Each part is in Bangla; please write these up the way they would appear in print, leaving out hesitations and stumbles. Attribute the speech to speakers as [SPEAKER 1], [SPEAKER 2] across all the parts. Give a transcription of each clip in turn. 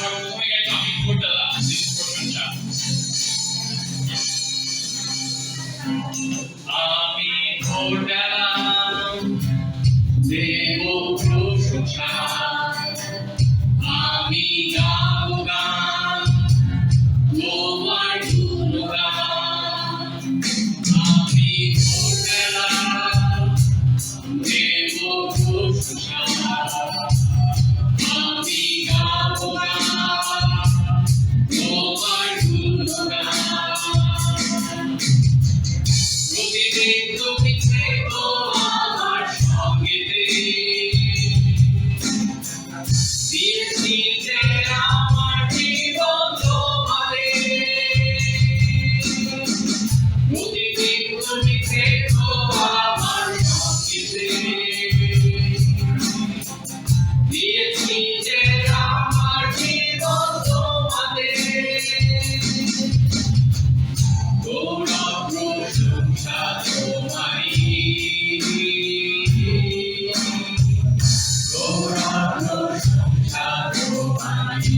[SPEAKER 1] সবসময় গাইতো আমি ঘোটালা দিস প্রশংসা আমি ঘোটালা দেব প্রশংসা আমি গাবো গান তোমার গুণগান আমি ঘোটালা দেব প্রশংসা আমি গাবো গান তোমার গুণগান প্রতিদিন তুমি থেকো আমার সঙ্গেতে দিয়েছি যে আমার জীবন তোমারে প্রতিদিন তুমি থেকো আমার সঙ্গেতে দিয়েছি যে আমার জীবন তোমারে তোরা প্রশংসা তোমারই তোরা প্রশংসা তোমারই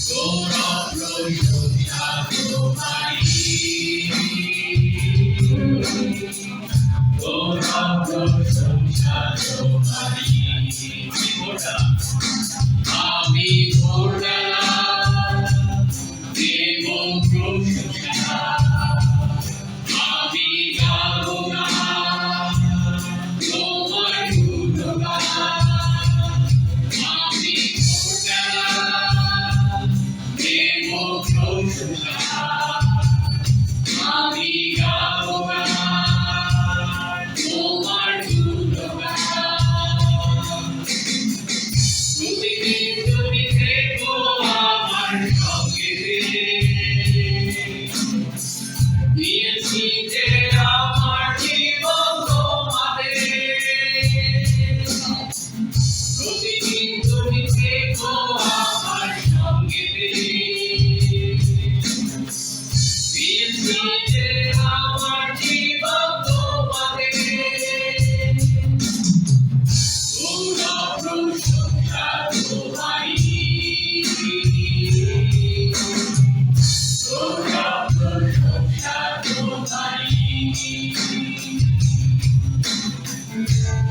[SPEAKER 1] তোরা প্রশংসা তোমারই তোরা প্রশংসা তোমারই আমি ঘোটালা দেব প্রশংসা আমি গাবো গান তোমার গুণগান আমি ঘোটালা দেব প্রশংসা আমি গাবো গান তোমার গুণগান প্রতিদিন তুমি থেকো আমার সঙ্গেতে দিয়েছি যে আমার জীবন তোমারে প্রতিদিন তুমি থেকো আমার সঙ্গেতে দিয়েছি যে আমার জীবন তোমারে তোরা প্রশংসা তোমারই তোরা প্রশংসা তোমারই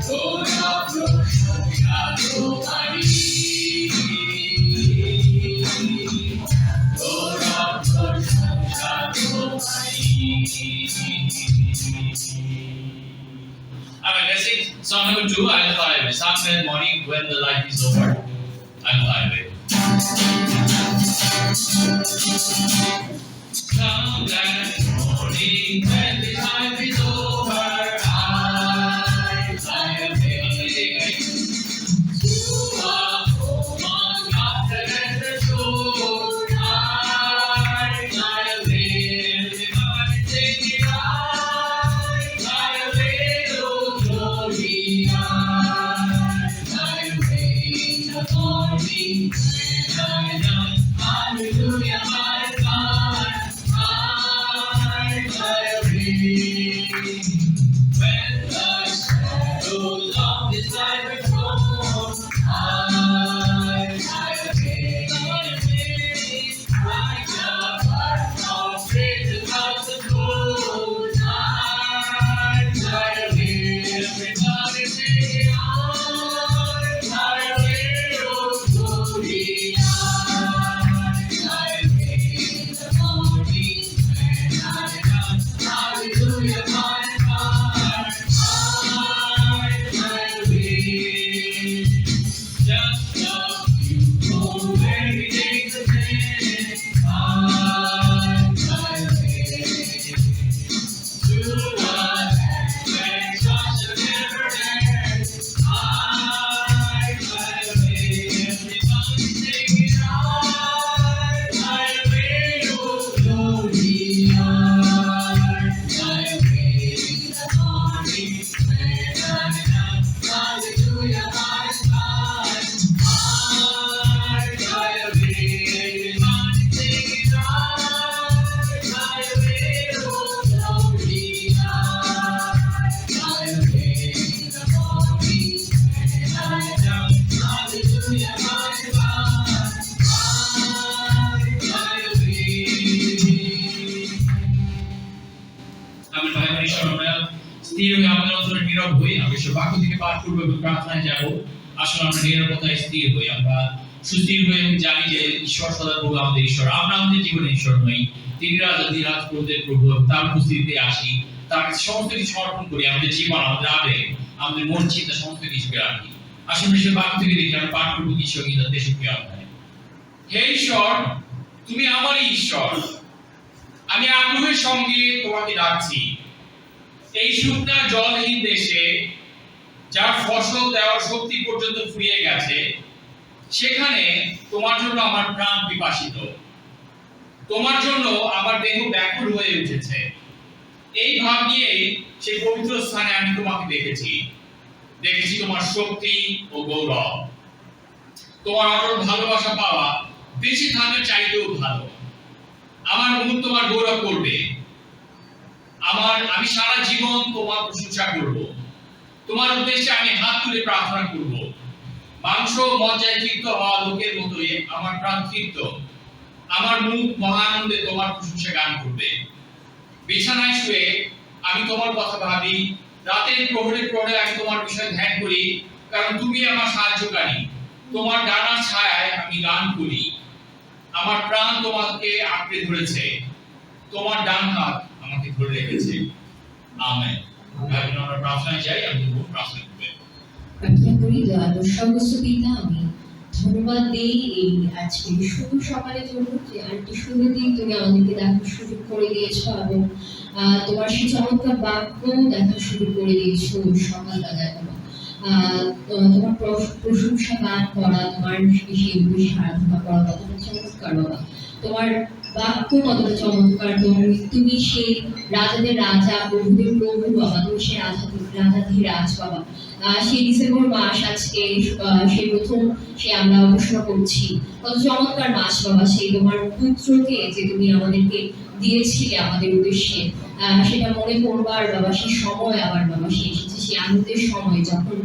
[SPEAKER 1] তোরা প্রশংসা তোমারই তোরা প্রশংসা তোমারই Alright, let's sing song number 2, I'll five. Psalm that morning when the light is over. I'll five it. Come that morning when the light is over. I am amazing. To a home on confident and true. I am living by taking right. I am little glory. I am waiting for me. Hallelujah, my God. I am ready. When the shadows of this life are gone, I am ready. Like the bird of praises of the moon, I am ready. Everybody sing, I am ready, oh glory. নীরব হই, আমরা ঈশ্বর বাক্য থেকে পাঠ করবো এবং প্রার্থনায় যাবো। আসলে আমরা নিরাপত্তায় স্থির হই, আমরা সুস্থির হয়ে এবং জানি যে ঈশ্বর সদাপ্রভু আমাদের ঈশ্বর, আমরা আমাদের জীবনে ঈশ্বর নই। তিনি রাজা দিরাজ প্রভুদের প্রভু, তার উপস্থিতিতে আসি, তার কাছে সমস্ত কিছু সমর্পণ করি, আমাদের জীবন, আমাদের আবেগ, আমাদের মন চিন্তা সমস্ত কিছুকে রাখি। আসলে ঈশ্বর বাক্য থেকে দেখি আমরা পাঠ করবো ঈশ্বর গীতা 63 অধ্যায়। হে ঈশ্বর, তুমি আমারই ঈশ্বর, আমি আগ্রহের সঙ্গে তোমাকে ডাকছি। এই শুকনা জলহীন দেশে, যার ফসল দেওয়ার শক্তি পর্যন্ত ফুরিয়ে গেছে, সেখানে তোমার জন্য আমার প্রাণ পিপাসিত, তোমার জন্য আমার দেহ ব্যাকুল হয়ে উঠেছে। এই ভাব নিয়েই সেই পবিত্র স্থানে আমি তোমাকে দেখেছি তোমার শক্তি ও গৌরব। তোমার অটল ভালোবাসা পাওয়া বেশি থাকার চাইতেও ভালো। আমার মুখ তোমার গৌরব করবে, আমি সারা জীবন তোমার প্রশংসা করব। তোমার উদ্দেশ্যে আমি হাত তুলে প্রার্থনা করব। মাংস মজ্জায় তৃপ্ত হওয়া লোকের মতোই আমার প্রাণ তৃপ্ত, আমার মুখ মহানন্দে তোমার প্রশংসা গান করবে। বিছানায় শুয়ে আমি তোমার কথা ভাবি, রাতের প্রহরে প্রহরে আমি তোমার বিষয়ে ধ্যান করি, কারণ তুমি আমার সাহায্যকারী। তোমার ডানার ছায়ায় আমি গান করি। আমার প্রাণ তোমাকে আঁকড়ে ধরেছে, তোমার ডান হাত আমাকে ধরে রেখেছে। আমেন। এখন আমরা প্রার্থনায় যাই, আমি প্রার্থনা করব।
[SPEAKER 2] প্রার্থনা করি। দয়ালু সর্বস্ব পিতা, আমি ধন্যবাদ দিই এই আজকে শুভ সকালের জন্য, যে আরেকটি সুন্দর দিন তুমি আমাদেরকে দেখার সুযোগ করে দিয়েছো এবং তোমার সেই চমৎকার বাক্য দেখার সুযোগ করে দিয়েছো সকালবেলায়। তোমার প্রশংসা গান করা, তোমার সেই উদ্দেশ্যে আরাধনা করা কতটা চমৎকার বাবা। তোমার বাক্য কতটা চমৎকার। তুমি সেই রাজাদের রাজা, প্রভুদের প্রভু বাবা। তুমি সেই রাজাধিরাজ বাবা। সেই ডিসেম্বর মাস আজকে সেই প্রথম আমরা ঘোষণা করছি, কত চমৎকার মাস বাবা। সেই তোমার পুত্রকে যে তুমি আমাদেরকে দিয়েছিলে আমাদের উদ্দেশ্যে, সেটা মনে করবার বাবা সেই সময় আবার বাবা সে এসেছে, সেই আনন্দের সময় যখন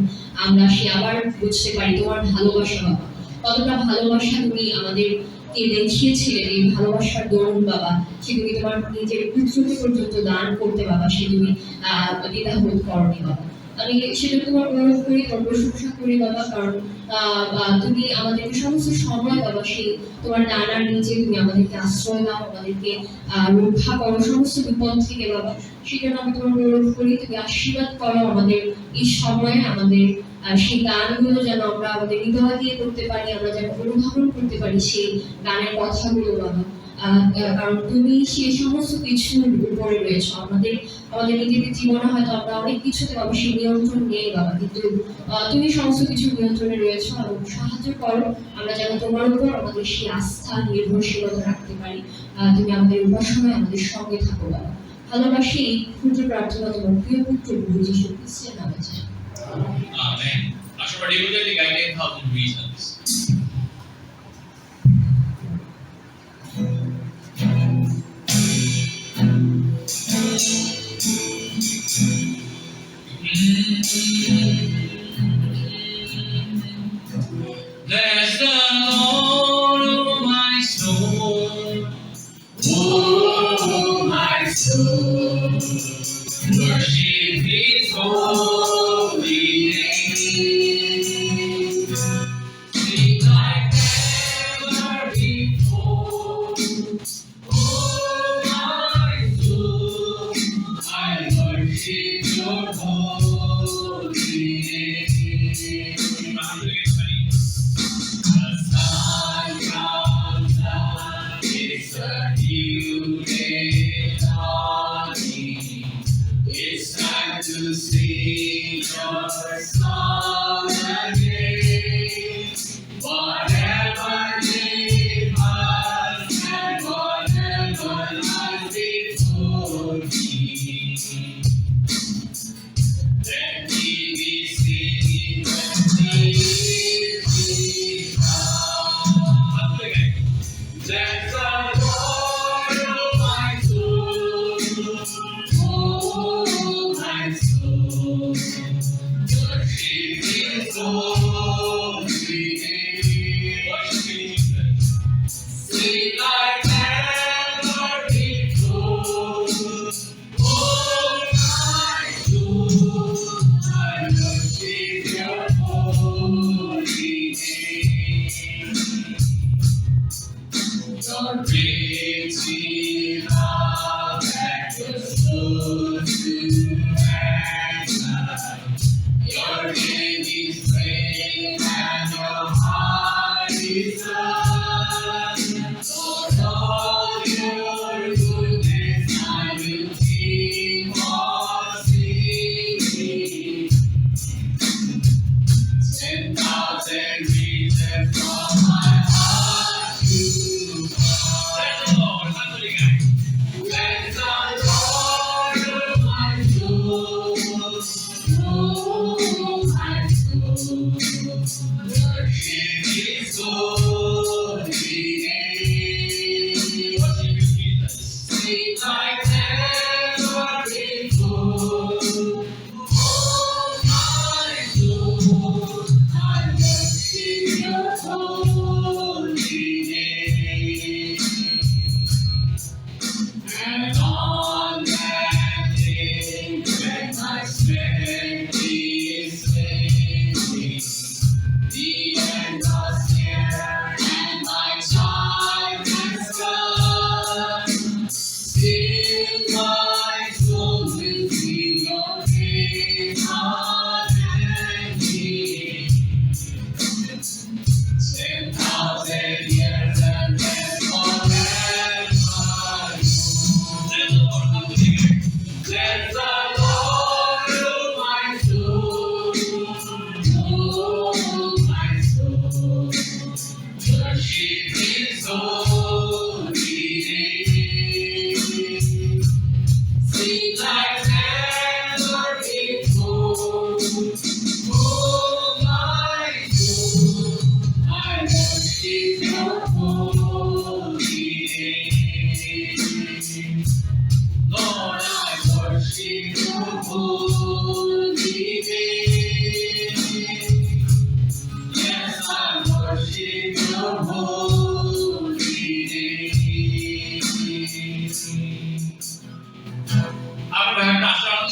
[SPEAKER 2] আমরা সে আবার বুঝতে পারি তোমার ভালোবাসা বাবা। কতটা ভালোবাসা তুমি আমাদেরকে দেখিয়েছিলেন, এই ভালোবাসার দরুন বাবা সে তুমি তোমার নিজের পুত্রকে পর্যন্ত দান করতে বাবা, সে তুমি দ্বিধাবোধ করনি বাবা। আমি সেটা তোমার অনুরোধ করি, তোমার প্রশংসা করি বাবা, কারণ তুমি আমাদেরকে সমস্ত সময় বাবা সেই তোমার ডানার নিচে তুমি আমাদেরকে আশ্রয় দাও, আমাদেরকে রক্ষা করো সমস্ত বিপদ থেকে বাবা। সেজন্য আমি তোমার অনুরোধ করি, তুমি আশীর্বাদ করো আমাদের এই সময়ে, আমাদের সেই গানগুলো যেন আমরা আমাদের হৃদয় দিয়ে করতে পারি, আমরা যেন অনুধাবন করতে পারি সেই গানের কথাগুলো বাবা। কারণ তুমি সেই সমস্ত কিছুর উপরে রয়েছো। আমাদের নিজেদের জীবনে হয়তো আমরা অনেক কিছুতে বাবা সেই নিয়ন্ত্রণ নেই বাবা, কিন্তু তুমি সমস্ত কিছু নিয়ন্ত্রণে রয়েছো এবং সাহায্য করো আমরা যেন তোমার উপর আমাদের সেই আস্থা নির্ভরশীলতা রাখতে পারি। তুমি আমাদের উপাসনায় আমাদের সঙ্গে থাকো বাবা। ভালোবাসি এই ক্ষুদ্র প্রার্থনা তোমার প্রিয় পুত্র প্রভু যীশু খ্রিস্টের নামে চাই।
[SPEAKER 1] আমেন। আসলে devotionally guided 1000 reasons. Bless the Lord, oh my soul, oh my soul, worship His holy name.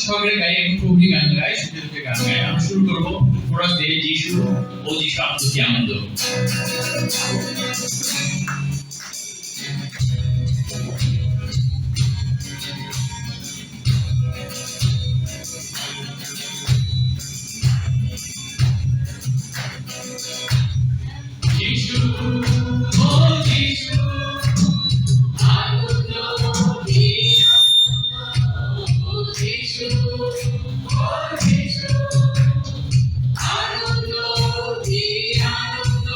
[SPEAKER 1] সহকারে গাই এবং প্রভৃতি গান গাই, সুখে দুঃখে গান গাই। আমরা শুরু করবো কোরাস দিয়ে যিশু ও যিশু আপনার আনন্দ। যিশু ও যিশু আনন্দ দিয়া, ও যিশু ও যিশু আনন্দ দিয়া, আনন্দ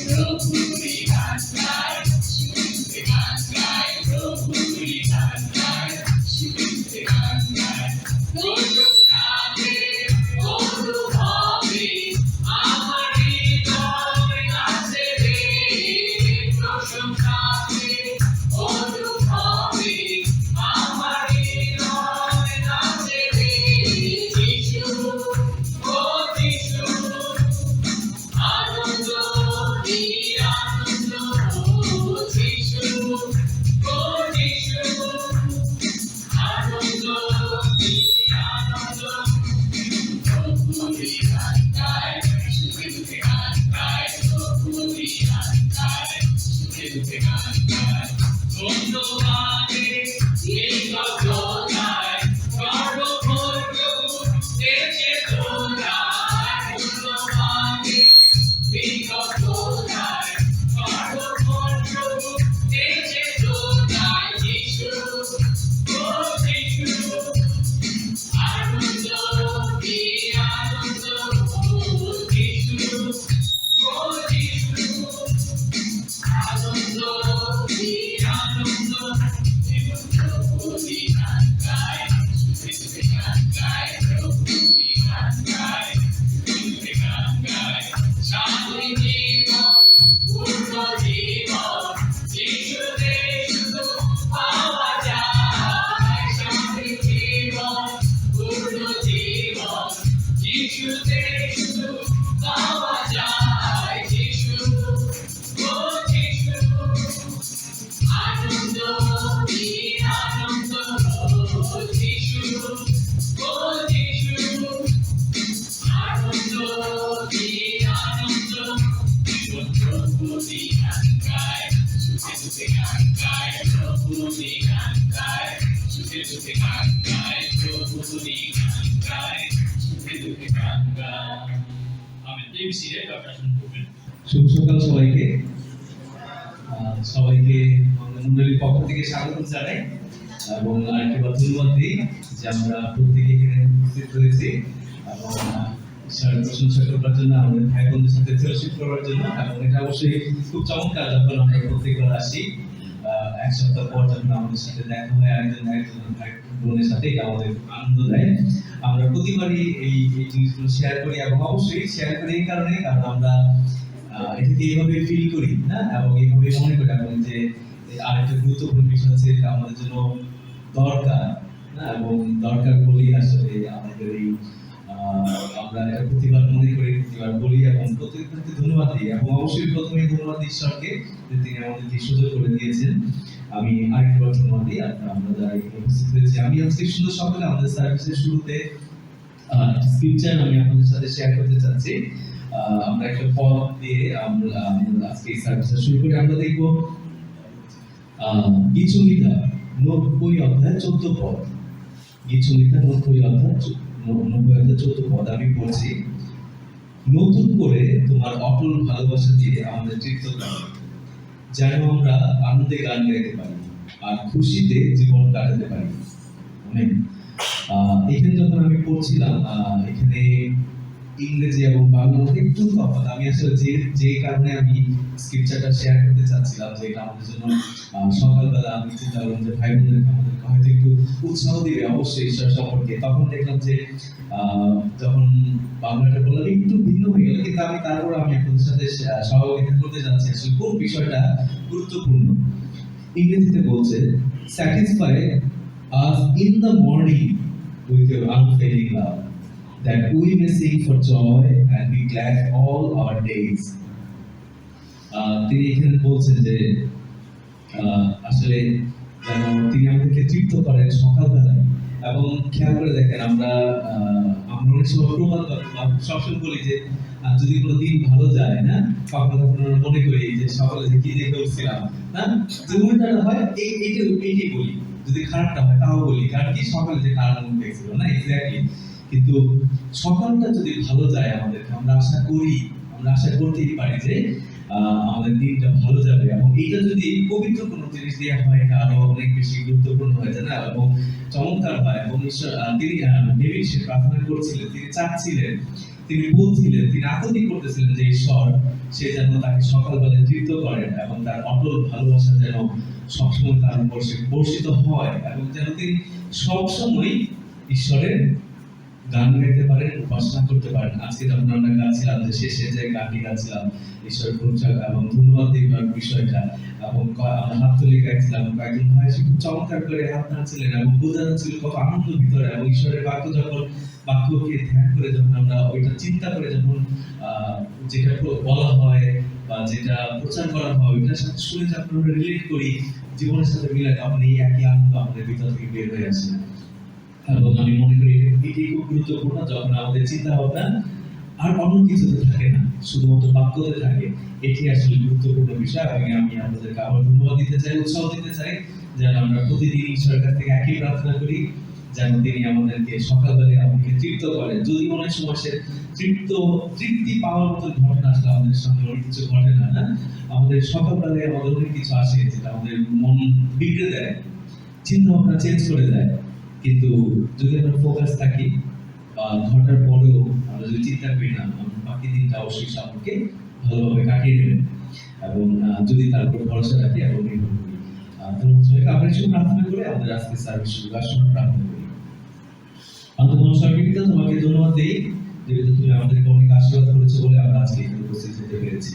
[SPEAKER 1] প্রভুরি গান গায়, শুনতে গান গায়, প্রভুরি গান গায়, শুনতে গান গায়। প্রশংসাতে অনুভবে আমার হৃদয় নাচে রে, প্রশংসাতে অনুভবে আমার হৃদয় নাচে রে। যিশু ও যিশু আনন্দ দিয়া, আনন্দ যিশু ও যিশু আনন্দ দিয়া, আনন্দ প্রভুরি গান গায়, সুখে দুঃখে গান গায়, প্রভুরি গান গায়, সুখে দুঃখে গান গায়। ধন্যবাদে এই গজনায় সর্বভোর প্রভু এসে তোলায়, ধন্যবাদে এই গজনায় সর্বভোর প্রভু এসে তোলায়। যিশু ও যিশু আনন্দ দিয়া, আনন্দ যিশু ও যিশু আনন্দ দিয়া, আনন্দ প্রভুরি গান গায়, সুখে সুখে গান গায়, প্রভুরি গান গায়, সুখে গান গায়। শান্তি জীবন পূর্ণ জীবন যিশুতে শুধু পাওয়া যায়, শান্তি জীবন পূর্ণ জীবন যিশুতে শুধু পাওয়া যায়। যিশু ও যিশু আনন্দ দিয়া, আনন্দ যিশু ও যিশু আনন্দ দিয়া, আনন্দ প্রভুরি গান গায়, সুখে দুঃখে গান গায়, প্রভুরি গান গায়, সুখে দুঃখে গান গায়, প্রভুরি গান গায়, সুখে দুঃখে গান গায়। Amen. Please be seated. God bless you.
[SPEAKER 3] শুভ সকাল সবাইকে। সবাইকে মন্ডলীর পক্ষ থেকে স্বাগত জানাই এবং আরেকবার ধন্যবাদ দিই যে আমরা প্রত্যেকে এখানে উপস্থিত হয়েছি এবং ঈশ্বরের প্রশংসা করার জন্য, আমাদের ভাই বোনদের সাথে ফেলোশিপ করার জন্য। এবং এটা অবশ্যই খুব চমৎকার যখন আমরা প্রত্যেকবার আসি, এক সপ্তাহ পর যখন আমাদের সাথে দেখা হয় একজন ভাই বোনের সাথে, এটা আমাদের আনন্দ দেয়। আমরা প্রতিবারই এই জিনিসগুলো শেয়ার করি এবং অবশ্যই শেয়ার করি এই কারণে, কারণ আমরা এটাকে এইভাবে ফিল করি না এবং এইভাবে মনে করি এবং যে আরেকটা গুরুত্বপূর্ণ বিষয় হচ্ছে এটা আমাদের জন্য দরকার না, এবং দরকার বলেই আসলে আমাদের এই আমরা এটা প্রতিবার মনে করি, প্রতিবার বলি এবং প্রত্যেককে ধন্যবাদ দিই। এবং অবশ্যই প্রথমে ধন্যবাদ দিই ঈশ্বরকে যে তিনি আমাদেরকে সুযোগ করে দিয়েছেন। আমি আরেকবার ধন্যবাদ দিই আমরা যারা এখানে উপস্থিত হয়েছি। আমি আজকে সুন্দর সকালে আমাদের সার্ভিসের শুরুতে স্ক্রিপচার আমি আপনাদের সাথে শেয়ার করতে চাচ্ছি। আমরা একটা পদ দিয়ে আমরা আজকে এই সার্ভিসটা শুরু করি। আমরা দেখবো গীতসংহিতা 90 অধ্যায় 14 পদ। গীতসংহিতা 90 অধ্যায় 14 পদ আমি পড়ছি। নতুন করে তোমার অটল ভালোবাসা দিয়ে আমাদের তৃপ্ত করো, যেন আমরা আনন্দে গান গাইতে পারি আর খুশিতে জীবন কাটাতে পারি। মানে এখানে যখন আমি পড়ছিলাম, এখানে ইংরেজি এবং বাংলা মধ্যে একটু তফাৎ। আমি আসলে যে কারণে আমি স্ক্রিপচারটা শেয়ার করতে চাচ্ছিলাম যে এটা আমাদের জন্য সকালবেলা আমি চিন্তা করলাম যে ভাই বোনদেরকে আমাদেরকে হয়তো একটু উৎসাহ দিবে অবশ্যই ঈশ্বর সম্পর্কে। তখন দেখলাম যে যখন বাংলাটা বললাম একটু ভিন্ন হয়ে গেল, কিন্তু আমি তারপর আমি আপনাদের সাথে সহযোগিতা করতে যাচ্ছি আসলে কোন বিষয়টা গুরুত্বপূর্ণ। ইংরেজিতে বলছে, satisfy us in the morning with your unfailing love, that we may sing for joy and be glad all our days. তিনি এখানে বলছেন যে আসলে যেন তিনি আমাদেরকে তৃপ্ত করেন সকালবেলায়। এবং খেয়াল করে দেখেন আমরা অনেক সময় প্রবাদ সবসময় বলি যে যদি কোনো দিন ভালো যায় না, কখনো কখনো মনে করি যে সকালে যে কি দেখে উঠছিলাম না, যে উল্টাটা হয় এইটাই বলি। যদি খারাপটা হয় তাও বলি, কারণ কি সকালে যে খারাপ দেখছিল না, এক্স্যাক্টলি। কিন্তু সকালটা যদি ভালো যায় আমাদের, আমরা আশা করতেই পারি যে আমাদের দিনটা ভালো যাবে। এবং এটা যদি পবিত্র কোনো জিনিস দিয়ে হয়, এটা আরো অনেক বেশি গুরুত্বপূর্ণ হয়ে যায় না এবং চমৎকার হয়। এবং তিনি ডেভিড সে প্রার্থনা করছিলেন, তিনি চাচ্ছিলেন, তিনি বলছিলেন, তিনি আকুতি করতেছিলেন যে ঈশ্বর সে যেন তাকে সকালবেলায় তৃপ্ত করেন এবং তার অটল ভালোবাসা যেন সবসময় তার উপর বর্ষিত হয় এবং যেন তিনি সবসময় ঈশ্বরের গান গাইতে পারেন, উপাসনা করতে পারেন। আজকে যখন আমরা গাচ্ছিলাম যে শেষে যে গানটি গাচ্ছিলাম ঈশ্বরের প্রশংসা এবং ধন্যবাদ দেবার বিষয়টা, এবং আমরা হাত তুলে গাইছিলাম, কয়েকজন ভাই খুব চমৎকার করে হাত নাড়ছিলেন এবং বোঝানো ছিল কত আনন্দ ভিতরে। এবং ঈশ্বরের বাক্যকে ধ্যান করে যখন আমরা ওইটা চিন্তা করে যখন যেটা বলা হয় বা যেটা প্রচার করা হয় ওইটার সাথে শুনে যখন আমরা রিলেট করি, জীবনের সাথে মিলাই, তখন এই একই আনন্দ আমাদের ভিতর থেকে বের হয়ে আসে। এবং আমি মনে করি এটি খুব গুরুত্বপূর্ণ যখন আমাদের চিন্তা ভাবনা আর অন্য কিছুতে থাকে না, শুধুমাত্র বাক্যতে থাকে। এটি আসলে গুরুত্বপূর্ণ বিষয়। এবং আমি আপনাদেরকে আবার ধন্যবাদ দিতে চাই, উৎসাহ দিতে চাই যেন আমরা প্রতিদিন ঈশ্বরের কাছ থেকে একই প্রার্থনা করি, যেন তিনি আমাদেরকে সকালবেলায় আমাদেরকে তৃপ্ত করেন। যদি অনেক সময় সে তৃপ্তি পাওয়ার মতো ঘটনা আসলে আমাদের সঙ্গে অনেক কিছু ঘটে না, আমাদের সকালবেলায় আমাদের অনেক কিছু আসে যেটা আমাদের মন বিগড়ে দেয়, চিন্তা ভাবনা চেঞ্জ করে দেয়। কিন্তু যদি আমরা ফোকাস থাকি বা ঘটার পরেও আমরা যদি চিন্তা করি না, বাকি দিনটা অবশ্যই আমাকে ভালোভাবে কাটিয়ে নেবেন। এবং যদি তার উপর ভরসা রাখি এবং নির্ভর করি। আমরা কিছু প্রার্থনা করে আমাদের আজকে সার্ভিস শুরু করার সময় প্রার্থনা করি। আমরা তোমার সর্বিতা তোমাকে ধন্যবাদ দিই যেহেতু তুমি আমাদেরকে অনেক আশীর্বাদ করেছো বলে আমরা আজকে এখানে উপস্থিত হতে পেরেছি।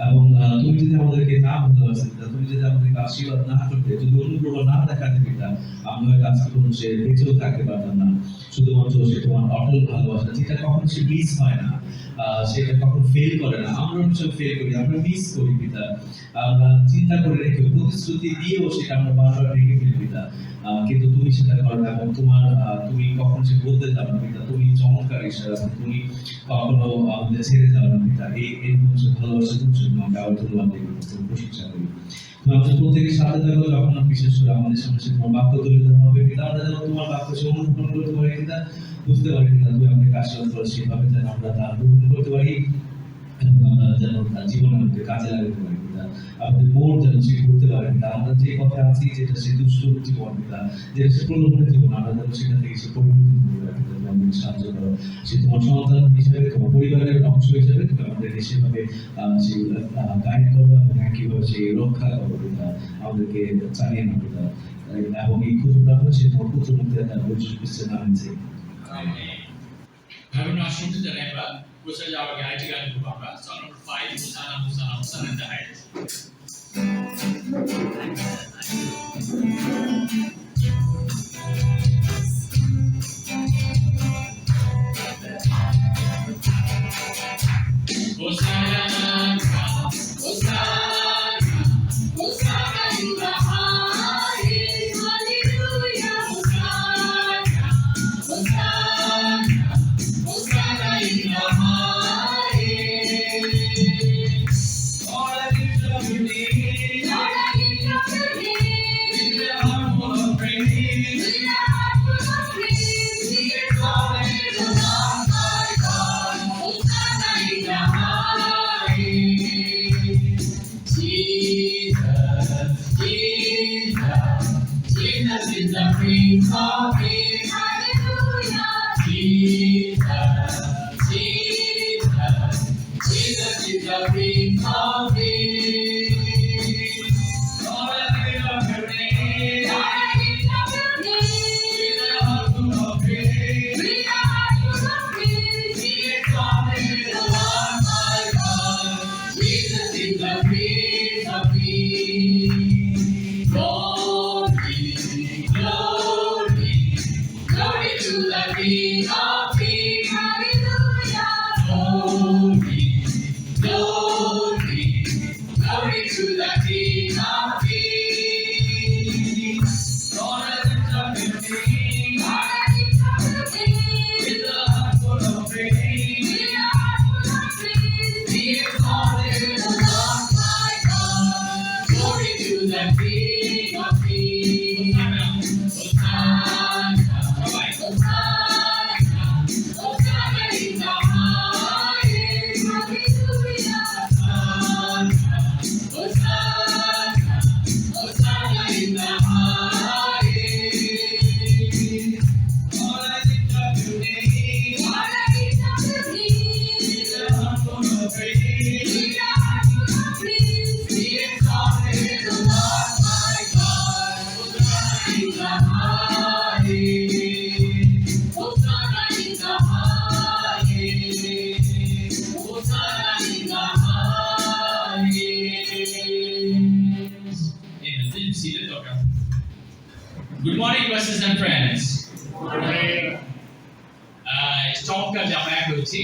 [SPEAKER 3] এবং তুমি যদি আমাদেরকে না ভালোবাসতে, তুমি যদি আমাদেরকে আশীর্বাদ না করতে, যদি অনুগ্রহ না দেখাতে পিতা, আমরা হয়তো আজকে কোনো সে বেঁচেও থাকতে পারতাম না। শুধুমাত্র সে তোমার অটল ভালোবাসা যেটা কখনো সে মিস হয় না, সেটা কখনো ফেল করে না। আমরা সব ফেল করি, আমরা মিস করি পিতা, আমরা চিন্তা করে রেখে প্রতিশ্রুতি দিয়েও সেটা আমরা বারবার রেখে ফেলি পিতা। কিন্তু তুমি সেটা করো না এবং তুমি কখনো সে বলতে যাও না পিতা। তুমি চমৎকার ঈশ্বর, তুমি কখনো আমাদের ছেড়ে যাও না পিতা। এই ভালোবাসা জন্য আমরা আবার ধন্যবাদ দিই, প্রশংসা করি। আমাদের প্রত্যেকের সাথে থাকো যখন বিশেষ করে আমাদের সামনে সে তোমার বাক্য তুলে দেওয়া হবে পিতা, আমরা যেন তোমার বাক্য সে অনুধাবন করতে পারি পিতা, বুঝতে পারি পিতা তুমি আমাদের আশীর্বাদ করো, সেভাবে যেন আমরা তা গ্রহণ করতে পারি এবং আমরা যেন জীবনে আমাদের কাজে লাগাতে পারি কিনা, আমাদের মোড় যেন সে করতে পারে কিনা, আমরা যে কথা আছি যেটা সে দুষ্ট জীবন কিনা, যেটা সে প্রলোভনের জীবন, আমরা যেন সেটা থেকে সে পরিবর্তন করতে পারি কিনা, তুমি আমাদের সাহায্য করো। সে তোমার সন্তান হিসেবে, তোমার পরিবারের অংশ হিসেবে তুমি আমাদেরকে সেভাবে সে গাইড করো এবং একইভাবে সে রক্ষা করো কিনা, আমাদেরকে চালিয়ে নাও কিনা। এবং এই ক্ষুদ্র প্রার্থনা সে তোমার পুত্র মুক্তি তার বৈশিষ্ট্যের নাম আছে।
[SPEAKER 1] ভাবুন না শুনতে জানি আমরা প্রচার যাওয়ার আগে আইটি গান করবো আমরা song number 5 hosanna hosanna hosanna in the heights Hosanna, Hosanna, Hosanna in the highest, hallelujah, Hosanna, Hosanna, Hosanna in the highest. Lord, I lift up your name, Lord, I lift up your name, with a heart full of praise, with a heart full of praise, we exalt the Lord my God, Hosanna in the highest. Jesus, Jesus, Jesus is the Prince of Peace. Hallelujah. Jesus, Jesus, Jesus is the Prince of Peace. Lord, I lift up your name. Lord, I lift up your name. With a heart full of praise. With a heart full of praise. We exalt the Lord my God. Jesus is the Prince of Peace. Glory, glory, glory to the King of Kings. Hallelujah. Glory, glory, glory to the King of Kings. Lord, I lift up your name. Lord, I lift up your name. With a heart full of praise. With a heart full of praise. We exalt the Lord my God. Glory to the King of Kings. Hosanna, Hosanna, Hosanna in the highest. Hallelujah. Hosanna, Hosanna in the highest. Lord, I lift up your name. Lord, I lift up your name. With a heart full of praise. With a heart full of praise. We exalt the Lord my God. Hosanna in the highest. Hosanna in the highest. Hosanna in the highest. Amen. Did you see the doctor? Good morning, brothers and friends. চমৎকার জামায়াত হয়েছি।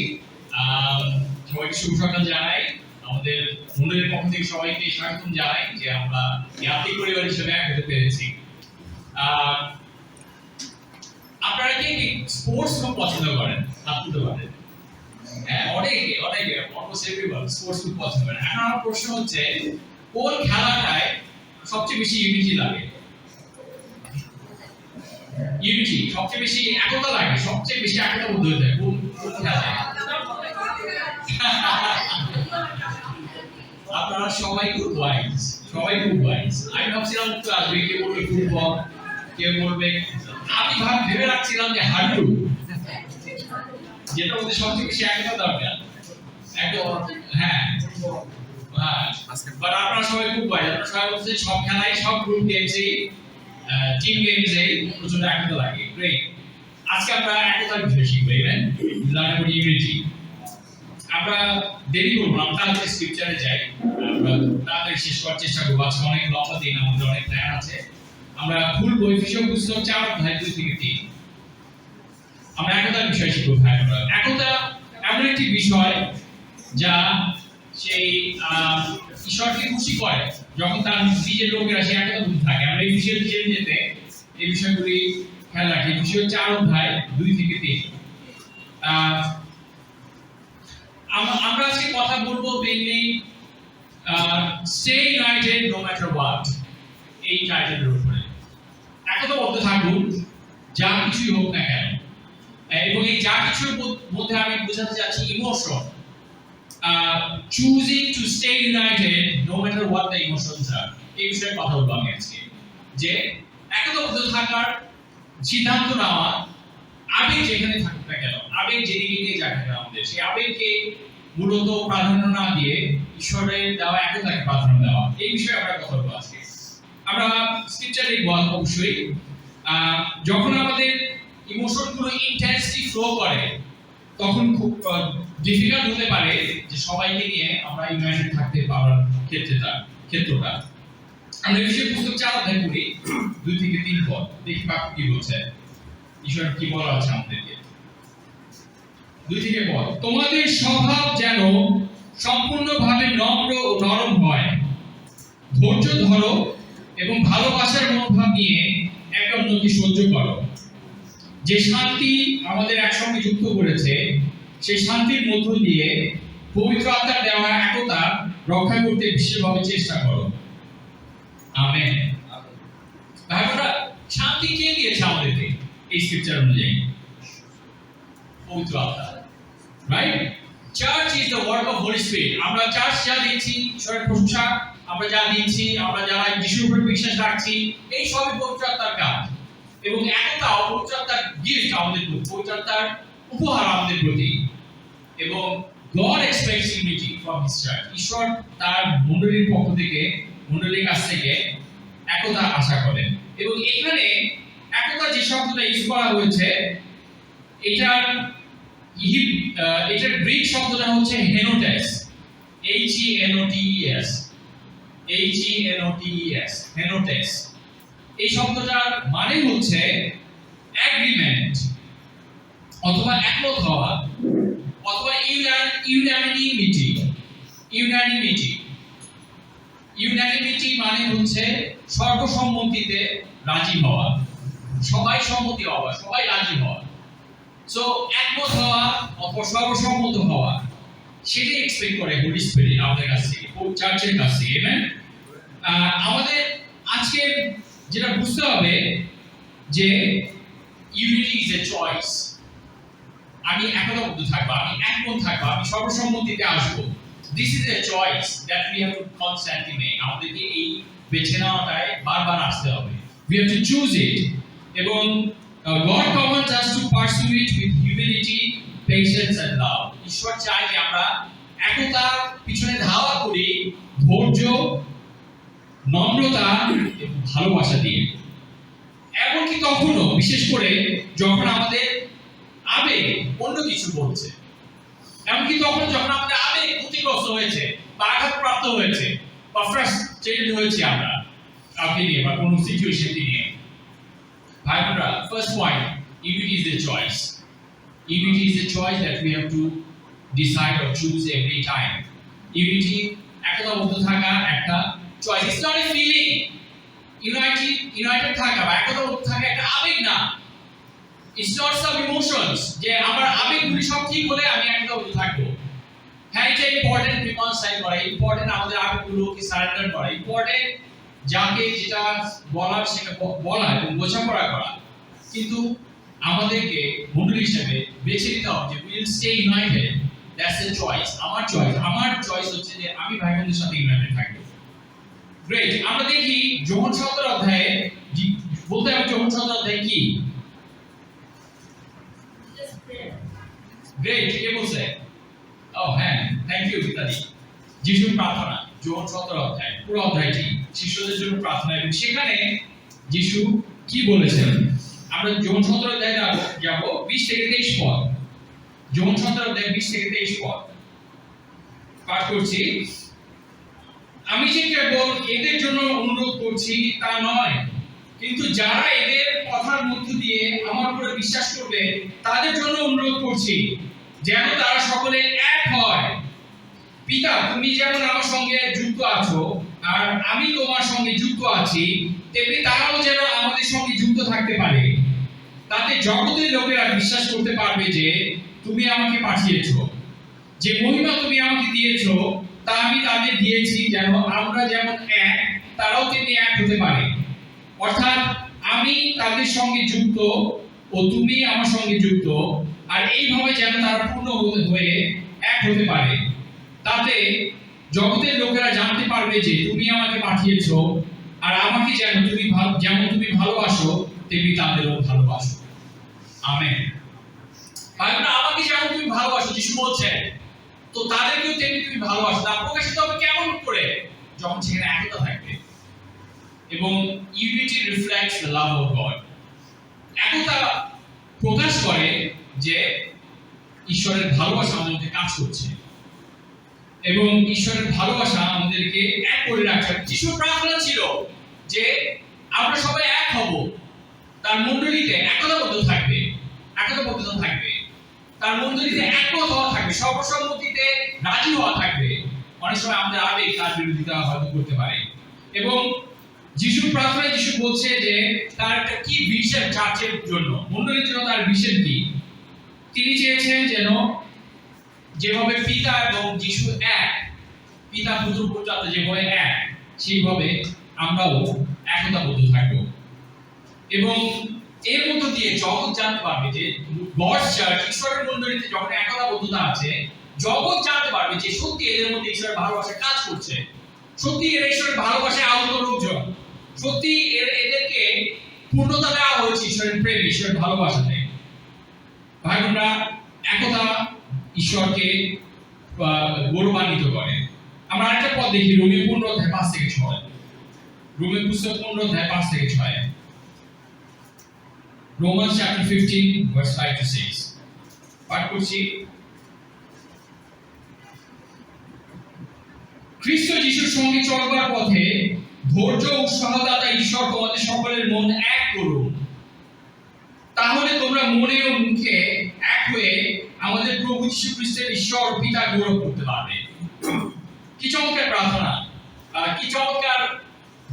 [SPEAKER 1] সবাইকে শুভ সকাল জানাই। আমাদের মূলের পক্ষ থেকে সবাইকে স্বাগতম জানাই যে আমরা জাতি পরিবার হিসেবে এক হতে পেরেছি। আপনারা কি স্পোর্টস খুব পছন্দ করেন? হাত তুলতে পারেন। হ্যাঁ, অনেকে অলমোস্ট এভরিওয়ান স্পোর্টস খুব পছন্দ করেন। এখন আমার প্রশ্ন হচ্ছে কোন খেলাটায় সবচেয়ে বেশি ইউনিটি লাগে? ইউনিটি সবচেয়ে বেশি একতা লাগে, সবচেয়ে বেশি একতা বোধ হয়ে যায় কোন খেলায়? আপনারা সবাই খুব ওয়াইজ, আমি ভাবছিলাম তো আসবে কেউ বলবে ফুটবল, কেউ বলবে, আমি ভেবে রাখছিলাম যে হাডু, যেটা ওদের সবচেয়ে বেশি একতা দরকার। হ্যাঁ, বাট আপনারা সবাই খুব ওয়াইজ, আপনারা সবাই বলছে সব খেলায়, সব গ্রুপ গেমসেই, টিম গেমসেই প্রচন্ড একতা লাগে। গ্রেট। আজকে আমরা একতার বিষয় শিখবো, ইভেন লার্ন অ্যাবাউট ইউনিটি। আমরা দেরি করবো না, আমরা তাড়াতাড়ি স্ক্রিপচারে যাই, আমরা তাড়াতাড়ি শেষ করার চেষ্টা করবো। আজকে অনেক লম্বা দিন, আমাদের অনেক প্ল্যান আছে। আমরা ভুল বৈশিষ্ট্য পুস্তক 4 অধ্যায় 2 থেকে 3 আমরা একতার বিষয় শিখবো। একতা এমন একটি বিষয় যা সেই ঈশ্বরকে খুশি করে যখন তার নিজের লোকেরা সে একতা বুঝে থাকে। আমরা এই বিষয়ে জেনে যেতে এই বিষয়গুলি খেয়াল রাখি। বিষয় 4 অধ্যায় 2 থেকে 3। আমরা আজকে কথা বলবো mainly stay united no matter what, এই টাইটেলের উপরে। একতাবদ্ধ থাকুন যা কিছুই হোক না কেন। এবং এই যা কিছুর মধ্যে আমি বোঝাতে চাচ্ছি emotion. choosing to stay united no matter what the emotions are. এই বিষয়ে কথা বলবো আমি আজকে, যে একতাবদ্ধ থাকার সিদ্ধান্ত নেওয়া, আবেগ যেখানে থাকুক না কেন, আবেগ যেদিকে নিয়ে যাক না কেন, আমাদের সেই আবেগকে মূলত প্রাধান্য না দিয়ে ঈশ্বরের দেওয়া একতাকে প্রাধান্য দেওয়া, এই বিষয়ে আমরা কথা বলবো আজকে। আমরা স্ক্রিপচার লিখবো অবশ্যই। যখন আমাদের ইমোশনগুলো ইন্টেন্সলি ফ্লো করে তখন খুব ডিফিকাল্ট হতে পারে যে সবাইকে নিয়ে আমরা ইউনাইটেড থাকতে পারার ক্ষেত্রটা। আমরা এই বিষয়ে পুস্তক 4 অধ্যায় পড়ি 2 থেকে 3 পদ, দেখি বাক্য কি বলছে, ঈশ্বর কি বলা আছে আমাদেরকে। 2 থেকে পদ, তোমাদের স্বভাব যেন সম্পূর্ণভাবে নম্র ও নরম হয়, ধৈর্য ধরো এবং ভালোবাসার মনোভাব নিয়ে একে অন্যকে সহ্য করো। যে শান্তি আমাদের একসঙ্গে যুক্ত করেছে সেই শান্তির মধ্য দিয়ে পবিত্র আত্মার দেওয়া একতা রক্ষা করতে বিশেষভাবে চেষ্টা করো। আমেন। ভাইরা, শান্তি কে দিয়েছে আমাদেরকে এই স্ক্রিপচার অনুযায়ী? পবিত্র আত্মা, right? Church is the work of Holi spirit. আমরা চার্চ যা দিচ্ছি, ঈশ্বরের প্রশংসা আমরা যা দিচ্ছি, আমরা যারা যিশুর উপর বিশ্বাস রাখছি, এই সবই পবিত্র আত্মার কাজ। এবং একতা পবিত্র আত্মার গিফট আমাদের প্রতি, পবিত্র আত্মার উপহার আমাদের প্রতি। এবং God expects unity from His church. ঈশ্বর তার মণ্ডলীর পক্ষ থেকে, মণ্ডলীর কাছ থেকে একতা আশা করেন। এবং এখানে একতা যে শব্দটা ইউজ করা হয়েছে, এটার গ্রিক শব্দটা হচ্ছে হেনোটেস, H-E-N-O-T-E-S, H-E-N-O-T-E-S, হেনোটেস। এই শব্দটার মানে হচ্ছে এগ্রিমেন্ট অথবা একমত হওয়া অথবা ইউনানিমিটি। ইউনানিমিটি মানে হচ্ছে সর্বসম্মতিতে রাজি হওয়া, সবাই সম্মতি হওয়া, সবাই রাজি হওয়া। সো একমত হওয়া অথবা সর্বসম্মত হওয়া, সেটাই এক্সপেক্ট করে হোলি স্পিরিট আমাদের কাছ থেকে, চার্চের কাছ থেকে। আমেন। আমাদের আজকে যেটা বুঝতে হবে যে ইউনিটি ইজ এ চয়েস। আমি একতাবদ্ধ থাকবো, আমি একমত থাকবো, আমি সর্বসম্মতিতে আসবো। This is a choice that we have to constantly make. আমাদেরকে এই বেছে নেওয়াটায় বারবার আসতে হবে। উই হ্যাভ টু চুজ ইট। এবং God commands us to pursue it with humility, patience and love. ঈশ্বর চায় যে আমরা একতার পিছনে ধাওয়া করি ধৈর্য, নম্রতা এবং ভালোবাসা দিয়ে। এমনকি তখনও, বিশেষ করে যখন আমাদের আবেগ অন্য কিছু বলছে, এমনকি তখন যখন আমাদের আবেগ ক্ষতিগ্রস্ত হয়েছে বা আঘাতপ্রাপ্ত হয়েছে বা ফ্রাস্ট্রেটেড হয়েছে আমরা কাউকে নিয়ে বা কোনো সিচুয়েশন নিয়ে। ভাই বোনেরা, first point, unity is a choice. Unity is a choice that we have to decide or choose every time. Unity, একতাবদ্ধ থাকা একটা choice. It's not a feeling. United থাকা বা একতাবদ্ধ থাকা একটা আবেগ না। It's not some emotions যে আমার আবেগগুলি সব ঠিক হলে আমি একতাবদ্ধ থাকবো। হ্যাঁ, এটা ইম্পর্টেন্ট রিকনসাইল করা, ইম্পর্টেন্ট আমাদের আবেগগুলোকে সারেন্ডার করা, ইম্পর্টেন্ট যাকে যেটা বলার সেটা বলা এবং বোঝাপড়া করা। কিন্তু আমাদেরকে মণ্ডলী হিসেবে বেছে নিতে হবে যে will stay United. That's a choice. আমার চয়েস হচ্ছে যে আমি ভাই বোনদের সাথে ইউনাইটেড থাকবো। গ্রেট। আমরা দেখি যোহন 17 অধ্যায়ে, বলতে হবে যোহন 17 অধ্যায় কি? গ্রেট, কে বলছে? ও হ্যাঁ, থ্যাংক ইউ বিতাদি। যিশুর প্রার্থনা, যোহন 17 অধ্যায়, পুরো অধ্যায়টি শিষ্যদের জন্য প্রার্থনা। এবং সেখানে যিশু কি বলেছেন আমরা যোহন 17 অধ্যায়ে যাব 20 থেকে 23 পদ। যোহন 17 অধ্যায় 20 থেকে 23 পদ পাঠ করছি। আমি যে কেবল এদের জন্য অনুরোধ করছি তা নয়, কিন্তু যারা এদের কথার মধ্য দিয়ে আমার উপরে বিশ্বাস করবে তাদের জন্য অনুরোধ করছি, যেন তারা সকলে এক হয়। পিতা, তুমি যেমন আমার সঙ্গে যুক্ত আছো আর আমি তোমার সঙ্গে যুক্ত আছি, তেমনি তারাও যেন আমাদের সঙ্গে যুক্ত থাকতে পারে। তাতে জগতের লোকেরা বিশ্বাস করতে পারবে যে তুমি আমাকে পাঠিয়েছো। যে মহিমা তুমি আমাকে দিয়েছো তা আমি তাদের দিয়েছি, যেন আমরা যেমন এক তারাও তেমনি এক হতে পারে। অর্থাৎ আমি তাদের সঙ্গে যুক্ত ও তুমি আমার সঙ্গে যুক্ত, আর এইভাবে যেন তারা পূর্ণ হয়ে এক হতে পারে। তাতে জগতের লোকেরা জানতে পারবে যে তুমি আমাকে পাঠিয়েছো, আর আমাকে যেমন তুমি ভালোবাসো তেমনি তাদেরও ভালোবাসো। আমেন। ভাইরা, আমাকে যেমন তুমি ভালোবাসো, যিশু বলছেন, তো তাদেরকেও তেমনি তুমি ভালোবাসো। তা প্রকাশিত হবে কেমন করে? যখন সেখানে একতা থাকবে এবং unity reflects the love of God. একতা প্রকাশ করে যে ঈশ্বরের ভালোবাসা আমাদের মধ্যে কাজ করছে এবং ঈশ্বরের ভালোবাসা আমাদেরকে এক করে রাখছে। যিশুর প্রার্থনা ছিল যে আমরা সবাই এক হব, তার মণ্ডলীতে একতাবদ্ধ থাকবে, তার মণ্ডলীতে একমত হওয়া থাকবে, সর্বসম্মতিতে রাজি হওয়া থাকবে। অনেক সময় আমাদের আবেগ তার বিরোধিতা হয়তো করতে পারে। এবং যিশুর প্রার্থনায় যিশু বলছে যে তার একটা কি ভিশন চার্চের জন্য, মণ্ডলীর জন্য তার ভিশন কি? তিনি চেয়েছেন যেন যেভাবে পিতা এবং যিশু এক, পিতা পুত্র পর্যন্ত যেভাবে এক, সেইভাবে আমরাও একতাবদ্ধ থাকবো। এবং এর মধ্য দিয়ে জগৎ জানতে পারবে যে গডস চার্চ, ঈশ্বরের মণ্ডলীতে যখন একতাবদ্ধতা আছে, জগৎ জানতে পারবে যে সত্যি এদের মধ্যে ঈশ্বরের ভালোবাসা কাজ করছে, সত্যি এরা ঈশ্বরের ভালোবাসায় আহত লোকজন, সত্যি এদেরকে পূর্ণতা দেওয়া হয়েছে ঈশ্বরের প্রেম, ঈশ্বরের ভালোবাসাতে। ভাই বোনরা, একতা ঈশ্বরকে গৌরবান্বিত করে। আমরা আরেকটা পদ দেখি, রোমীয় 15:5-6। রোমীয় পুস্তক 15:5-6। Romans chapter 15:5-6 পাঠ করছি। খ্রিস্ট যিশুর সঙ্গে চলবার পথে ধৈর্য ও উৎসাহদাতা ঈশ্বর তোমাদের সকলের মন এক করুন, তাহলে তোমরা মনে ও মুখে এক হয়ে আমাদের প্রভু যীশু খ্রিস্টের ঈশ্বর পিতা গৌরব করতে পারবে। কি চমৎকার প্রার্থনা, কি চমৎকার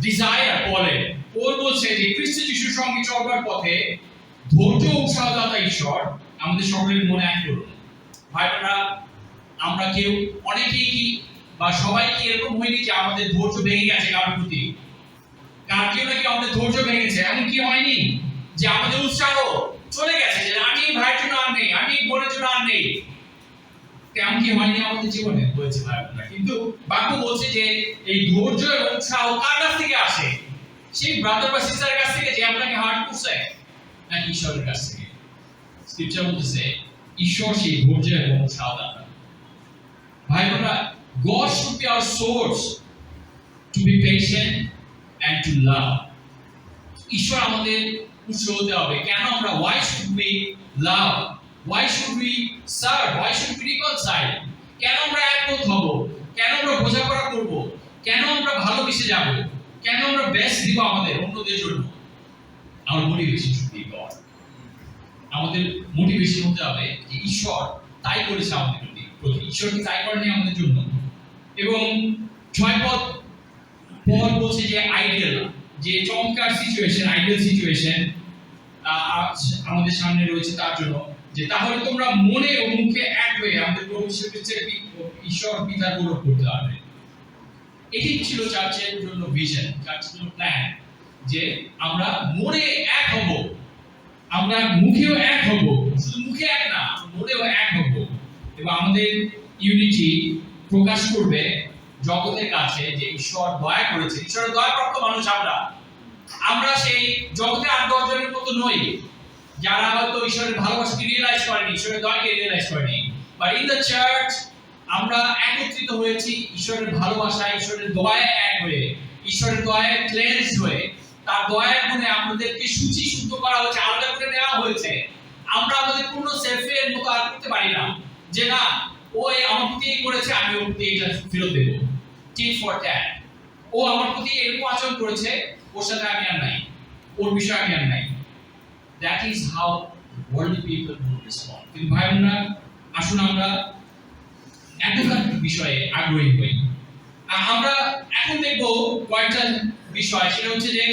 [SPEAKER 1] ডিজায়ার পল বলছে যে খ্রিস্ট যিশুর সঙ্গে চলবার পথে ধৈর্য ও উৎসাহদাতা ঈশ্বর আমাদের সকলের মনে এক করুন। ভাই বোনেরা, আমরা কেউ অনেকেই কি বা সবাই কি এরকম হয়নি যে আমাদের ধৈর্য ভেঙে গেছে কারোর প্রতি? কেউ নাকি আমাদের ধৈর্য ভেঙেছে, এমন কি হয়নি যে আমাদের উৎসাহ চলে গেছে, যে আমি ভাইয়ের জন্য আর নেই, আমি বোনের জন্য আর নেই? তেমন কি হয়নি আমাদের জীবনে? হয়েছে ভাই বোনেরা। কিন্তু বাক্য বলছে যে এই ধৈর্য এবং উৎসাহ কার কাছ থেকে আসে? সেই ব্রাদার বা সিস্টারের কাছ থেকে যে আপনাকে হার্ট করছে, নাকি ঈশ্বরের কাছ থেকে? স্ক্রিপচার বলতেছে ঈশ্বর সেই ধৈর্য এবং উৎসাহদাতা। ভাই বোনেরা, God should be our source to be patient and to love. ঈশ্বর আমাদের উৎস হতে হবে। কেন আমরা, why should we love? Why should we serve? Why should we reconcile? কেন আমরা একমত হব? কেন আমরা বোঝাপড়া করব? কেন আমরা ভালোবেসে যাব? কেন আমরা বেস্ট দিব আমাদের অন্যদের জন্য? Our motivation should be God. আমাদের মোটিভেশন হতে হবে যে ঈশ্বর তাই করেছে আমাদের প্রতি, ঈশ্বর কি তাই করেনি আমাদের জন্য? এবং 6 পদ পল বলছে যে আইডিয়াল, যে চমৎকার সিচুয়েশন, আইডিয়াল সিচুয়েশন আমাদের সামনে রয়েছে তার জন্য, যে তাহলে তোমরা মনে ও মুখে এক হয়ে আমাদের প্রভু যীশু খ্রিস্টের ঈশ্বর পিতার গৌরব করতে পারবে। এটি ছিল চার্চের জন্য ভিশন, চার্চের জন্য প্ল্যান, যে আমরা মনে এক হব, আমরা মুখেও এক হব, শুধু মুখে এক না, মনেও এক হব, এবং আমাদের ইউনিটি প্রকাশ করবে জগতের কাছে যে ঈশ্বর দয়া করেছে। ঈশ্বরের দয়াপ্রাপ্ত মানুষ আমরা সেই জগতে 8-10 জনের মতো নই যারা হয়তো ঈশ্বরের ভালোবাসাকে রিয়েলাইজ করেনি, ঈশ্বরের দয়াকে রিয়েলাইজ করেনি। বাট ইন দ্য চার্চ আমরা একত্রিত হয়েছি ঈশ্বরের ভালোবাসায়, ঈশ্বরের দয়ায় এক হয়ে, ঈশ্বরের দয়ায় ক্লেন্স হয়ে, তার দয়ার গুণে আমাদেরকে শুদ্ধ করা হয়েছে, আলাদা করে নেওয়া হয়েছে। আমরা আমাদের পূর্ণ সেলফের মতো আর করতে পারি না, যে না ও আমার প্রতি এই করেছে, আমি ওর প্রতি এটা ফেরত দেব, টিট ফর ট্যাট। ও আমার প্রতি এরকম আচরণ করেছে, ওর সাথে আমি আর নাই, ওর বিষয়ে আমি আর নাই। That is how worldly people would respond. কিন্তু ভাই বোনেরা, আসুন আমরা একতার বিষয়ে আগ্রহী হই। আমরা এখন দেখব কয়েকটা বিষয়, সেটা হচ্ছে যে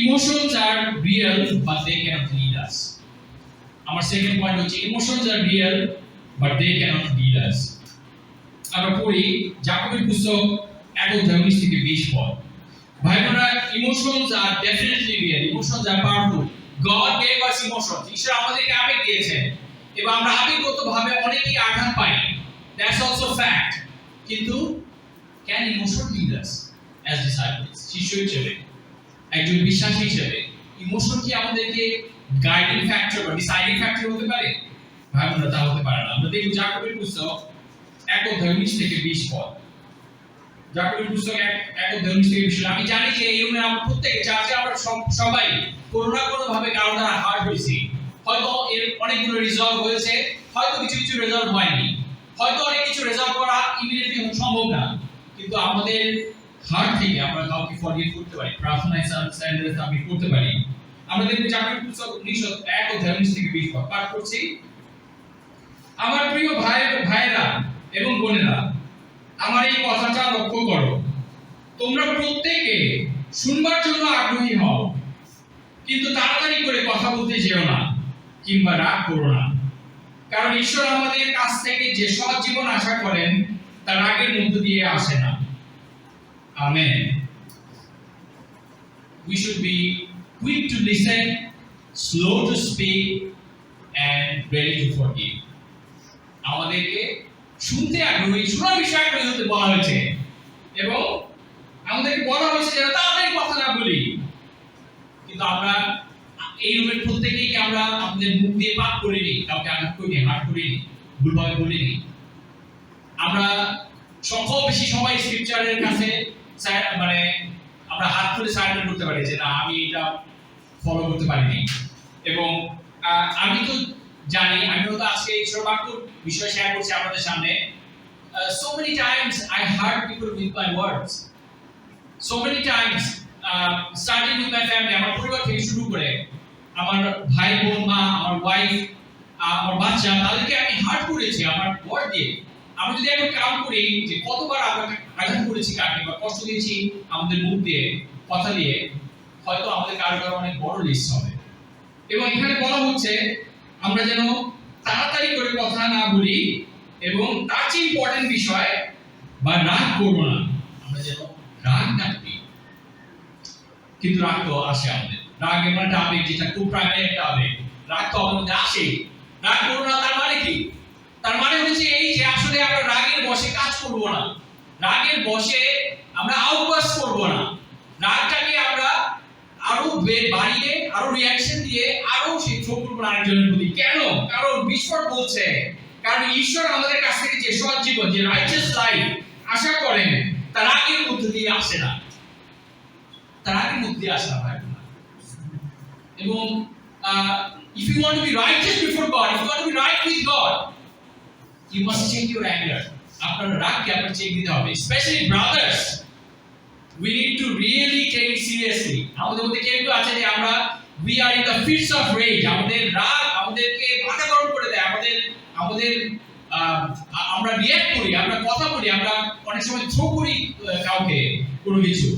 [SPEAKER 1] emotions are real but they can't lead us. আমার সেকেন্ড পয়েন্ট হচ্ছে emotions are real but they can't lead us. আমরা পড়ি যাকবের পুস্তক 1:19-20 পদ। ভাই বোনেরা, emotions are definitely real, emotions are powerful. God gave us emotions. ঈশ্বর আমাদেরকে আবেগ দিয়েছেন এবং আমরা আবেগগতভাবে অনেকেই আঘাত পাই। That's also fact. কিন্তু can emotion lead us as disciples, শিষ্য হিসেবে, একজন বিশ্বাসী হিসেবে ইমোশন কি আমাদেরকে গাইডিং ফ্যাক্টর বা ডিসাইডিং ফ্যাক্টর হতে পারে? ভাই বোনেরা, তা হতে পারে না। আমরা দেখি যাকবের পুস্তক 1:19 থেকে 20 পদ। যাকবের পুস্তক 1:19 থেকে 20। আমি জানি যে এই রুমে আমরা প্রত্যেকে চার্চে আমরা সবাই কোনো না কোনো ভাবে কারো দ্বারা হার্ট হয়েছি। হয়তো এর অনেকগুলো রিজলভ হয়েছে, হয়তো কিছু কিছু রেজাল্ট হয়নি, হয়তো অনেক কিছু রেজাল্ট করা ইমিডিয়েটলি সম্ভব না, কিন্তু আমাদের হার্ট থেকে আমরা কাউকে ফরগিভ করতে পারি, প্রার্থনায় সারেন্ডার আমি করতে পারি। আমরা দেখব যাকবের পুস্তক 1:19 থেকে 20 পদ পাঠ করছি। আমার প্রিয় ভাইয়েরা এবং বোনেরা, আমার এই কথাটা লক্ষ্য করো, তোমরা প্রত্যেকে শুনবার জন্য আগ্রহী হও, কিন্তু তাড়াতাড়ি করে কথা বলতে যেও না কিংবা রাগ করো না, কারণ ঈশ্বর আমাদের কাছ থেকে যে সৎ জীবন আশা করেন তা রাগের মধ্য দিয়ে আসে না। Amen. We should be quick to listen, slow to speak and ready to forgive. আমাদেরকে শুনতে আগ্রহী, শোনার বিষয়ে আগ্রহী হতে বলা হয়েছে, এবং আমাদেরকে বলা হয়েছে যে তাড়াতাড়ি কথা না বলি। কিন্তু আমরা এই রুমের প্রত্যেকেই কি আমরা আমাদের মুখ দিয়ে পাপ করিনি, কাউকে আঘাত করিনি, হার্ট করিনি, ভুলভাবে বলিনি? আমরা খুব বেশি সবাই স্ক্রিপচারের কাছে মানে আমরা হাত তুলে সারেন্ডার করতে পারি যে না, আমি এটা ফলো করতে পারিনি। এবং আমি তো জানি, আমিও তো আজকে ঈশ্বর বাক্যর বিষয় শেয়ার করছি আপনাদের সামনে। So many times I hurt people with my words. So many times, starting with my family, আমার পরিবার থেকে শুরু করে আমার ভাই বোন, মা, আমার ওয়াইফ, আমার বাচ্চা, তাদেরকে আমি হার্ট করেছি আমার ওয়ার্ড দিয়ে। আমি যদি এখন কাউন্ট করি যে কতবার আমরা আঘাত করেছি কাকে বা কষ্ট দিয়েছি আমাদের মুখ দিয়ে, কথা দিয়ে, হয়তো আমাদের কারো কারো অনেক বড় লিস্ট হবে। এবং এখানে বলা হচ্ছে আমরা যেন তাড়াতাড়ি করে কথা না বলি, এবং তার চেয়ে ইম্পর্টেন্ট বিষয় বা রাগ করবো না, আমরা যেন রাগ না করি। কিন্তু রাগ তো আসে আমাদের, রাগ এমন একটা আবেগ যেটা খুব প্রাইমারি একটা আবেগ। রাগ তো আমাদের মধ্যে আসে। রাগ করবো না তার মানে কি? তার মানে হচ্ছে এই যে আসলে আমরা রাগের বশে কাজ করব না, রাগের বশে আমরা আউটবাস্ট করব না, রাগটাকে আমরা আরো বাড়িয়ে, আরো রিঅ্যাকশন দিয়ে, আরো সেই থ্রো করব না আরেকজনের প্রতি। কেন? কারণ ঈশ্বর বলছে, কারণ ঈশ্বর আমাদের কাছ থেকে যে সৎ জীবন, যে রাইচাস লাইফ আশা করেন, তা রাগের মধ্যে দিয়ে আসে না, তা রাগের মধ্যে দিয়ে আসে না ভাই। এবং if you want to be righteous before God, if you want to be right with God, you must check your anger. আপনার রাগকে আপনার চেক দিতে হবে। Especially brothers, we need to really take it seriously. আমাদের মধ্যে কেউ কেউ আছে যে আমরা we are in the fits of rage. আমাদের রাগ আমাদেরকে মাথা গরম করে দেয়, আমাদের আমরা রিঅ্যাক্ট করি, আমরা কথা বলি, আমরা অনেক সময় থ্রো করি কাউকে কোনো কিছু,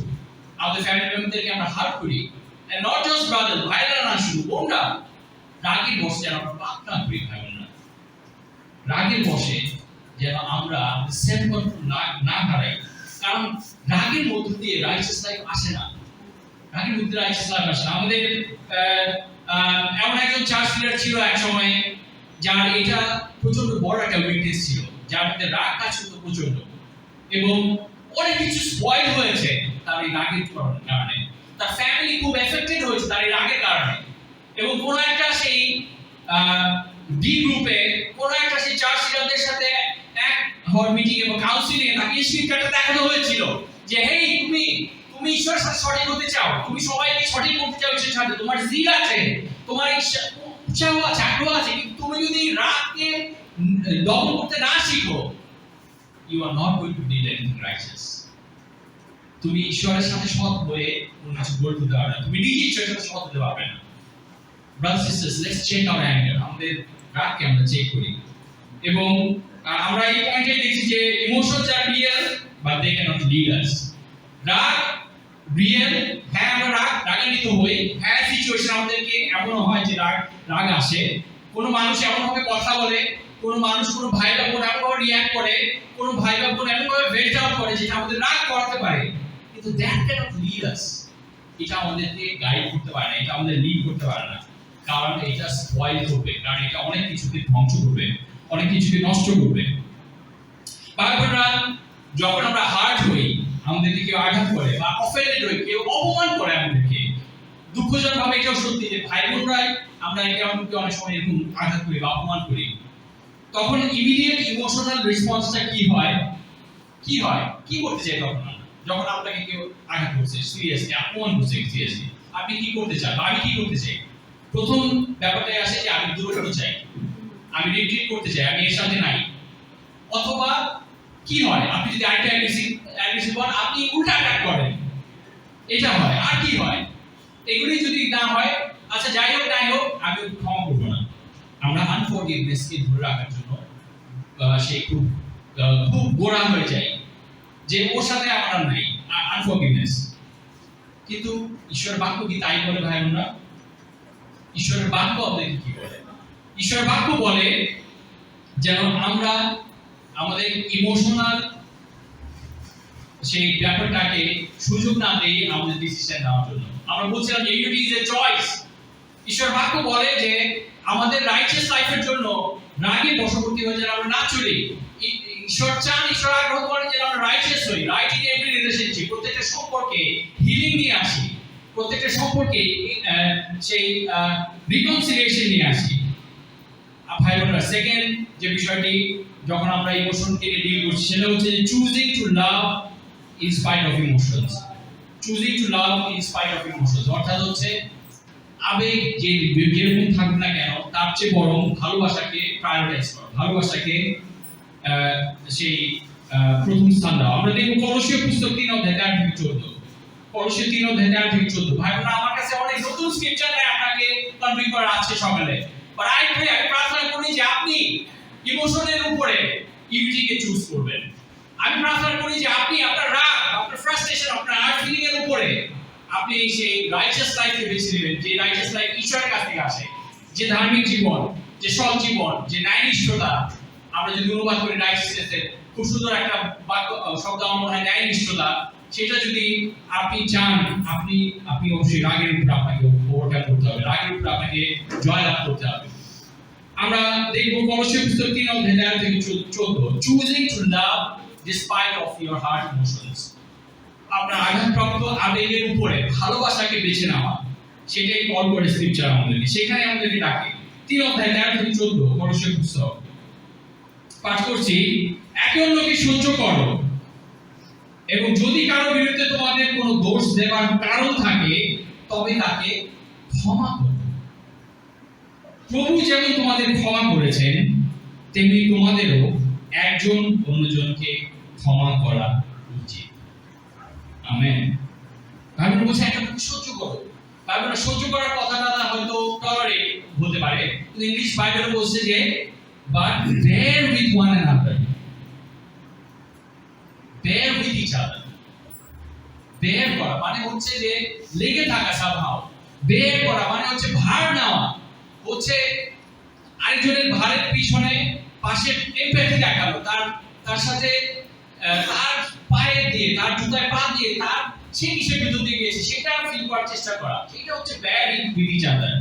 [SPEAKER 1] আমাদের ফ্যামিলি মেম্বারদেরকে আমরা হার্ট করি। And not just brothers, ভাইরা না, শুধু বোনরা। রাগের বশে যেন আমরা পাপ না করি ভাই বোনরা। রাগের বশে যেন আমরা সেলফ কন্ট্রোল না হারাই, কারণ রাগের মধ্য দিয়ে রাইচাস লাইফ আসে না। রাগের মধ্যে রাইচাস লাইফ আসে না। আমাদের এমন একজন চার্চ লিডার ছিল এক সময়, যার এটা প্রচন্ড বড় একটা উইকনেস ছিল, যার মধ্যে রাগ কাজ করতো প্রচন্ড, এবং অনেক কিছু স্পয়েল হয়েছে তার এই রাগের কারণে। তার ফ্যামিলি খুব এফেক্টেড হয়েছে তার এই রাগের কারণে। এবং কোন একটা সেই ডি গ্রুপে কোন একটা সেই চার্চ লিডারদের সাথে এক হল মিটিং এবং কাউন্সিলিং এ তাকে স্ক্রিপ্টটা দেখানো হয়েছিল যে হেই, তুমি ঈশ্বরের সাথে সঠিক হতে চাও, তুমি সবাইকে সঠিক করতে চাও ঈশ্বরের সাথে, তোমার জিল আছে, তোমার উৎসাহ আছে, আগ্রহ আছে, কিন্তু তুমি যদি রাগকে দমন করতে না শিখো, you are not going to do anything righteous. তুমি ঈশ্বরের সাথে সৎ হয়ে কোনো কিছু করতে পারবে না, তুমি নিজে ঈশ্বরের সাথে সৎ হতে পারবে না। Brothers and sisters, let's check our anger. আমাদের রাগকে আমরা চেক করি, এবং আমরা এই পয়েন্টে দেখি যে emotions are real but they can't lead us. রাগ রিয়েল, হ্যাঁ আমরা রাগান্বিত হই, হ্যাঁ সিচুয়েশন আমাদেরকে এমন হয় যে রাগ আসে, কোনো মানুষ এমন ভাবে কথা বলে, কোনো মানুষ, কোনো ভাই বা বোন এমন ভাবে রিঅ্যাক্ট করে, কোনো ভাই বা বোন এমন ভাবে ভেন্ট আউট করে যেটা আমাদের রাগ করাতে পারে, কিন্তু দ্যাট ক্যানট লিড আস। এটা আমাদেরকে গাইড করতে পারে না, এটা আমাদের লিড করতে পারে না, কারণ এটা স্পয়েল করবে, কারণ এটা অনেক কিছুকে ধ্বংস করবে, অনেক কিছুকে নষ্ট করবে। ভাই বোনেরা, যখন আমরা হার্ট হই, আমাদেরকে কেউ আঘাত করে বা অফেন্ডেড হই, কেউ অপমান করে আমাদেরকে, দুঃখজনক ভাবে এটাও সত্যি যে ভাই বোনরাই আমরা একে অপরকে অনেক সময় এরকম আঘাত করি বা অপমান করি, তখন ইমিডিয়েট ইমোশনাল রেসপন্সটা কি হয়? কি করতে চাই তখন আমরা? যখন আপনাকে কেউ আঘাত করছে, সিরিয়াসলি অপমান করছে, সিরিয়াসলি আপনি কি করতে চান বা আমি কি করতে চাই? প্রথম ব্যাপারটাই আসে যে আমি দূরত্ব চাই, আমি রিট্রিট করতে চাই, আমি এর সাথে নাই। অথবা কি হয়, আপনি যদি আরেকটা অ্যাগ্রেসিভ হন, আপনি উল্টা অ্যাটাক করেন, এটা হয়। আর কি হয়? এগুলি যদি না হয়, আচ্ছা যাই হোক নাই হোক, আমি ক্ষমা করবো না। আমরা আনফরগিভনেসকে ধরে রাখার জন্য সেই খুব গোড়া হয়ে যায় যে ওর সাথে আমার নাই, আনফরগিভনেস। কিন্তু ঈশ্বরের বাক্য কি তাই বলে ভাই বোনরা? ঈশ্বরের বাক্য আপনাকে কি বলে? ঈশ্বরের বাক্য বলে যেন আমরা আমাদের ইমোশনাল সেই ব্যাপারটাকে সুযোগ না দিয়ে আমাদের ডিসিশন নেওয়ার জন্য। আমরা বলছিলাম যে ইউনিটি ইজ এ চয়েস। ঈশ্বর বাক্য বলে যে আমাদের রাইচিয়াস লাইফের জন্য রাগে বশবর্তী হয়ে যেন আমরা না চলি। ঈশ্বর চান, ঈশ্বর আগ্রহ করেন যেন আমরা রাইচিয়াস হই, রাইট ইন এভরি রিলেশনশিপ, প্রত্যেকটা সম্পর্কে হিলিং নিয়ে আসি, প্রত্যেকটা সম্পর্কে সেই রিকনসিলিয়েশন নিয়ে আসি। ভাই বোনরা, সেকেন্ড যে বিষয়টি যখন আমরা ইমোশনকে নিয়ে ডিল করছি সেটা হচ্ছে যে choosing to love in spite of emotions. Choosing to love in spite of emotions অর্থাৎ হচ্ছে আবেগ যেরকম থাকুক না কেন তার চেয়ে বরং ভালোবাসাকে প্রায়োরিটাইজ করা, ভালোবাসাকে সেই প্রথম স্থান দেওয়া। আমরা দেখব কলসীয় পুস্তক 3:13-14, কলসীয় 3:13-14। ভাই বোনরা, আমার কাছে অনেক নতুন স্ক্রিপচার আপনাকে কনভে করা আছে সকালে, বাট আই প্রে, আমি প্রার্থনা করি যে আপনি ইমোশনের উপরে ইউনিটিকে চুজ করবেন। আমি প্রার্থনা করি যে আপনি আপনার রাগ, আপনার ফ্রাস্ট্রেশন, আপনার হার্ট ফিলিং এর উপরে আপনি সেই রাইচাস লাইফকে বেছে নেবেন, যে রাইচাস লাইফ ঈশ্বরের কাছ থেকে আসে, যে ধার্মিক জীবন, যে সৎ জীবন, যে ন্যায়নিষ্ঠতা। আমরা যদি অনুবাদ করি রাইচাসনেসের, খুব সুন্দর একটা বাক্য শব্দ আমার মনে হয় ন্যায়নিষ্ঠতা। সেটা যদি আপনি চান, আপনি অবশ্যই রাগের উপর আপনাকে ওভারকাম করতে হবে, রাগের উপর আপনাকে জয়লাভ করতে হবে। আমরা দেখব কলসীয় পুস্তক 3:13-14, choosing to love despite of your heart emotions. আপনার আঘাতপ্রাপ্ত আবেগের উপরে ভালোবাসাকে বেছে নেওয়া, সেটাই কল করে স্ক্রিপচার আমাদেরকে, সেখানে আমাদেরকে ডাকে। 3:13-14 কলসীয় পুস্তক পাঠ করছি। একে অন্যকে সহ্য করো, এবং যদি কারো বিরুদ্ধে তোমাদের কোনো দোষ দেবার কারণ থাকে তবে তাকে ক্ষমা করো। প্রভু যেমন তোমাদের ক্ষমা করেছেন তেমনি তোমাদেরও একজন অন্যজনকে ক্ষমা করা উচিত। আমেন। বাইবেল বলছে একে অন্যকে সহ্য করো। বাইবেল সহ্য করার কথাটা হয়তো টলারেট হতে পারে, কিন্তু ইংলিশ বাইবেল বলছে যে but bear with one another, bear with each other। bear করা মানে হচ্ছে যে লেগে থাকা, somehow bear করা মানে হচ্ছে ভার নেওয়া, হচ্ছে আরেকজনের ভারের পিছনে পাশে এমপ্যাথি দেখানো, তার সাথে তার পায়ে দিয়ে, তার জুতায় পা দিয়ে, তার সে কিসের ভিতর দিয়ে গিয়েছে সেটা ফিল করার চেষ্টা করা, সেটা হচ্ছে bear with each other।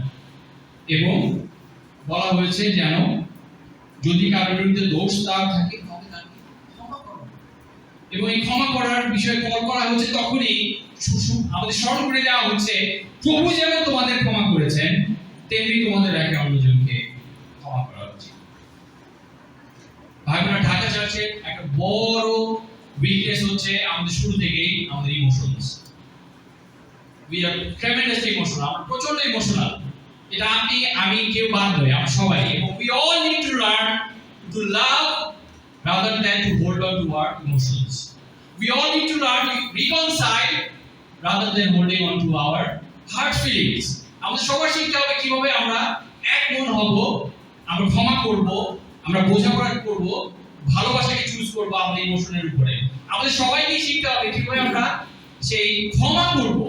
[SPEAKER 1] এবং বলা হয়েছে যেন যদি কারোর বিরুদ্ধে দোষ তার থাকে তবে তাকে ক্ষমা করো। এবং এই ক্ষমা করার বিষয়ে কল করা হচ্ছে তখনই আমাদের স্মরণ করে দেওয়া হচ্ছে প্রভু যেমন তোমাদের ক্ষমা করেছেন তেমনি তোমাদের একে অন্যজনকে ক্ষমা করা উচিত। ভাই বোনেরা, ঢাকা চার্চের একটা বড় উইকনেস হচ্ছে আমাদের শুরু থেকেই আমাদের ইমোশনস। উই আর ট্রেমেন্ডাসলি ইমোশনাল, আমরা প্রচন্ড ইমোশনাল। এটা আমি কেউ বাদ নয়, আমরা সবাই। এবং we all need to learn to love rather than to hold on to our emotions. We all need to learn to reconcile rather than holding on to our heart feelings. আমাদের সবার শিখতে হবে কিভাবে আমরা এক মন হব, আমরা ক্ষমা করব, আমরা বোঝাপড়া করব, ভালোবাসাকে চুজ করব আমাদের ইমোশনের উপরে। আমাদের সবাইকে শিখতে হবে কিভাবে আমরা সেই ক্ষমা করব।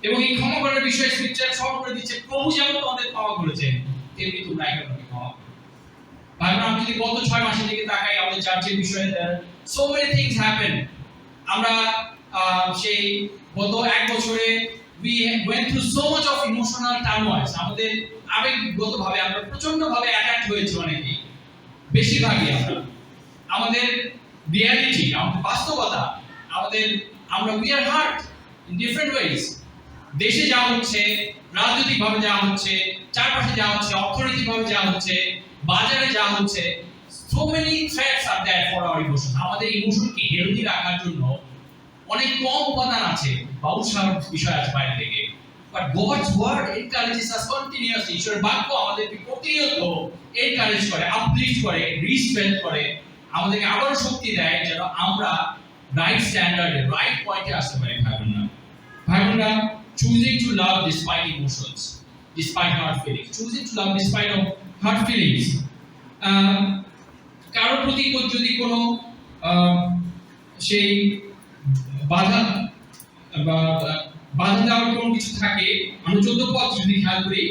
[SPEAKER 1] এবং এই ক্ষমা করার বিষয়ে স্ক্রিপচার সব করে দিচ্ছে প্রভু যেমন তোমাদের ক্ষমা করেছেন তেমনি তোমরা একে অন্যকে ক্ষমা করো। ভাই বোন, আমি যদি গত 6 মাসের দিকে তাকাই আমাদের চার্চের বিষয়ে, so many things happen। আমরা সেই গত 1 বছরে we went through so much of emotional turmoil। আমাদের আবেগগতভাবে আমরা প্রচন্ড ভাবে অ্যাটাক হয়েছে অনেকেই, বেশিরভাগই আমরা। আমাদের রিয়ালিটি, আমাদের বাস্তবতা, আমরা we are heart in different ways. দেশে যা হচ্ছে, রাজনৈতিকভাবে যা হচ্ছে, চারপাশে যা হচ্ছে, অর্থনৈতিকভাবে যা হচ্ছে, বাজারে যা হচ্ছে, so many threats are there for our emotion. আমাদের ইমোশনকে হেলদি রাখার জন্য অনেক কম উপাদান আছে বা উৎসাহ বিষয় আছে বাইরে থেকে। But God's word encourages us continuously. ঈশ্বরের বাক্য আমাদেরকে প্রতিনিয়ত এনকারেজ করে, আপলিফট করে, রিস্ট্রেন্থ করে, আমাদেরকে আবারও শক্তি দেয় যেন আমরা রাইট স্ট্যান্ডার্ডে, রাইট পয়েন্টে আসতে পারি। ভাই বোনরা, choosing to love despite emotions, despite hurt feelings, choosing to love despite of hurt feelings. কারোর প্রতি যদি কোনো সেই বাধা দেওয়ার কোনো কিছু থাকে, আমরা 14 পদ যদি খেয়াল করি,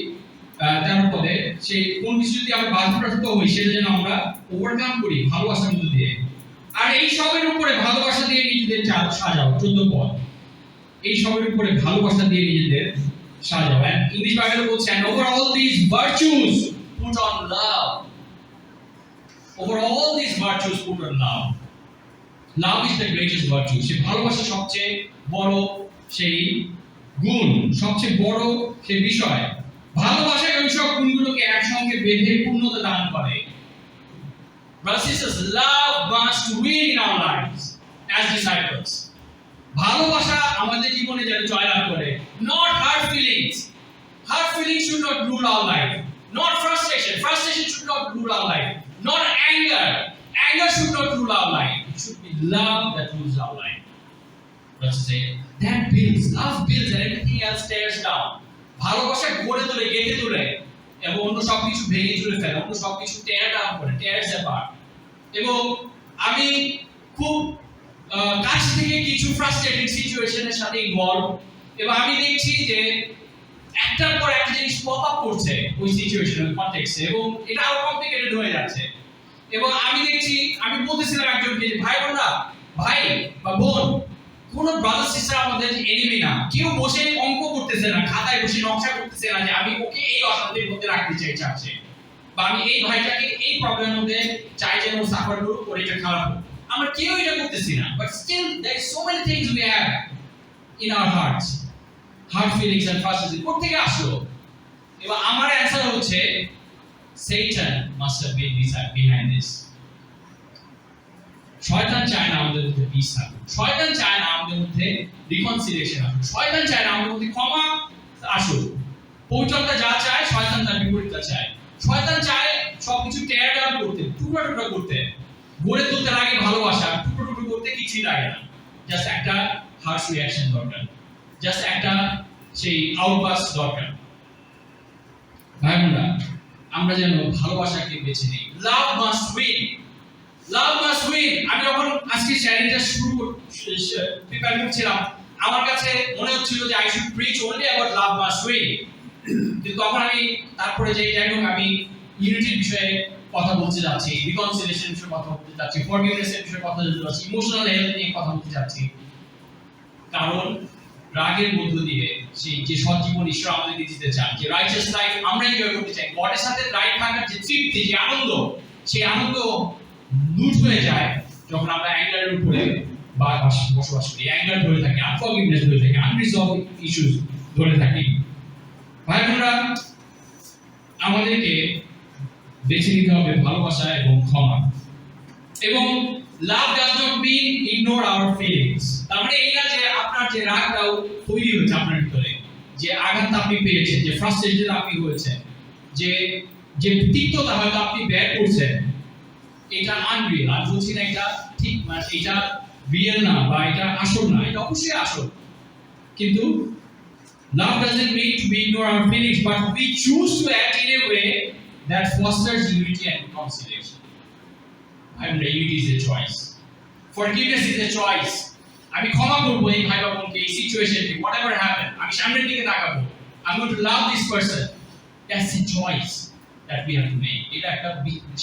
[SPEAKER 1] 13 পদে সেই কোন কিছু যদি আমরা বাধাপ্রাপ্ত হই সেটা যেন আমরা ওভারকাম করি ভালোবাসার মধ্যে দিয়ে। আর এই সবের উপরে ভালোবাসা দিয়ে নিজেদের সাজাও। 14 পদ, এই সবের উপরে ভালোবাসা দিয়ে নিজেদের সাজাও। ইংলিশ বাইবেলে বলছে, and over all these virtues put on love. Over all these virtues put on love. Love is the greatest virtue. সে ভালোবাসা সবচেয়ে বড় সেই গুণ, সবচেয়ে বড় সেই বিষয়। ভালোবাসা এই সব গুণগুলোকে একসঙ্গে বেঁধে পূর্ণতা দান করে। Brothers and sisters, love must win in our lives as disciples. ভালোবাসা আমাদের জীবনে যেন জয়লাভ করে। Not hurt feelings. Hurt feelings should not rule our life. Not frustration. Frustration should not rule our life. Not anger. Anger should not rule our life. It should be love that rules our life. Let's say that builds, love builds, and everything else tears down. ভালোবাসা গড়ে তোলে, গেঁথে তোলে, এবং অন্য সবকিছু ভেঙে চুরে ফেলে, অন্য সবকিছু tear down করে, tears apart. এবং আমি খুব কাছ থেকে কিছু ফ্রাস্ট্রেটিং সিচুয়েশনের সাথে ইনভলভ, এবং আমি দেখছি যে একটার পর একটা জিনিস পপ আপ করছে ওই সিচুয়েশনের কনটেক্সটে, এবং এটা আরো কমপ্লিকেটেড হয়ে যাচ্ছে। এবং আমি দেখছি, আমি বলতেছিলাম একজনকে, ভাই বোনরা, ভাই বা বোন, কোন ব্রাদার সিস্টার আমাদের এনিমি না। কেউ বসে অঙ্ক করতেছে না, খাতায় বসে নকশা করতেছে না যে আমি ওকে এই অশান্তির মধ্যে রাখতে চাই চাচ্ছে, বা আমি এই ভাইটাকে এই প্রবলেমের মধ্যে চাই যেন ও সাফার করুক, ওর এটা খারাপ হোক। আমরা কেউ এটা করতেছি না, but still there is so many things we have in our hearts, heart feelings and frustration. কোথা থেকে আসলো? এবং আমার অ্যানসার হচ্ছে, Satan must have been behind this. শয়তান চায় না আমাদের মধ্যে পিস থাকুক, শয়তান চায় না আমাদের মধ্যে রিকনসিলিয়েশন আসুক, শয়তান চায় না আমাদের মধ্যে ক্ষমা আসুক। পবিত্রতা যা চায়, শয়তান তার বিপরীতটা চায়। শয়তান চায় সবকিছু টেয়ার ডাউন করতে, টুকরো টুকরো করতে। গড়ে তুলতে লাগে ভালোবাসা, টুকরো টুকরো করতে কিছুই লাগে না। জাস্ট একটা হার্শ রিঅ্যাকশন দরকার, জাস্ট একটা সেই আউটবাস্ট দরকার। ভাই বোনরা, আমরা যেন ভালোবাসাকে বেছে নিই। লাভ মাস্ট উইন, লাভ মাস্ট উইন। আমি যখন আজকে শেয়ারিংটা প্রিপেয়ার করছিলাম, আমার কাছে মনে হচ্ছিল যে I should preach only about love must win, কিন্তু তখন আমি তারপরে যাই হোক আমি ইউনিটির বিষয়ে কথা বলতে যাচ্ছি, রিকনসিলিয়েশন বিষয়ে কথা বলতে যাচ্ছি, ফরগিভনেসের বিষয়ে কথা বলতে যাচ্ছি, ইমোশনাল হেলথ নিয়ে কথা বলতে যাচ্ছি। কারণ রাগের মধ্য দিয়ে সেই যে সৎজীবন ঈশ্বর আমাদেরকে দিতে চান, যে রাইচাস লাইফ আমরা এনজয় করতে চাই, গডের সাথে রাইট থাকার যে তৃপ্তি, যে আনন্দ, সেই আনন্দ লুট হয়ে যায় যখন আমরা অ্যাঙ্গারের উপরে বসবাস করি, অ্যাঙ্গার ধরে থাকি, আনফরগিভনেস ধরে থাকি, আনরিজলভ ইস্যুস ধরে থাকি। ভাই বোনরা, আমাদেরকে বেছে নিতে হবে ভালোবাসা এবং ক্ষমা। এবং love does not mean ignore our feelings. তার মানে এই না যে আপনার যে রাগটাও তৈরি হয়েছে আপনার ভিতরে, যে আঘাত আপনি পেয়েছেন, যে ফ্রাস্ট্রেটেড আপনি হয়েছেন, যে তিক্ততা হয়তো আপনি বের করছেন, এটা আনরিয়েল। আমি বলছি না এটা ঠিক, মানে এটা রিয়েল না বা এটা আসল না, এটা অবশ্যই আসল। কিন্তু love doesn't mean to ignore our feelings, but we choose to act in a way that fosters unity and reconciliation. And unity is a choice. Forgiveness is a choice. আমি ক্ষমা করব এই ভাই বা বোনকে, এই সিচুয়েশনকে, whatever happened, আমি সামনের দিকে তাকাবো, I'm going to love this person. That's a choice that we have to make. এটা একটা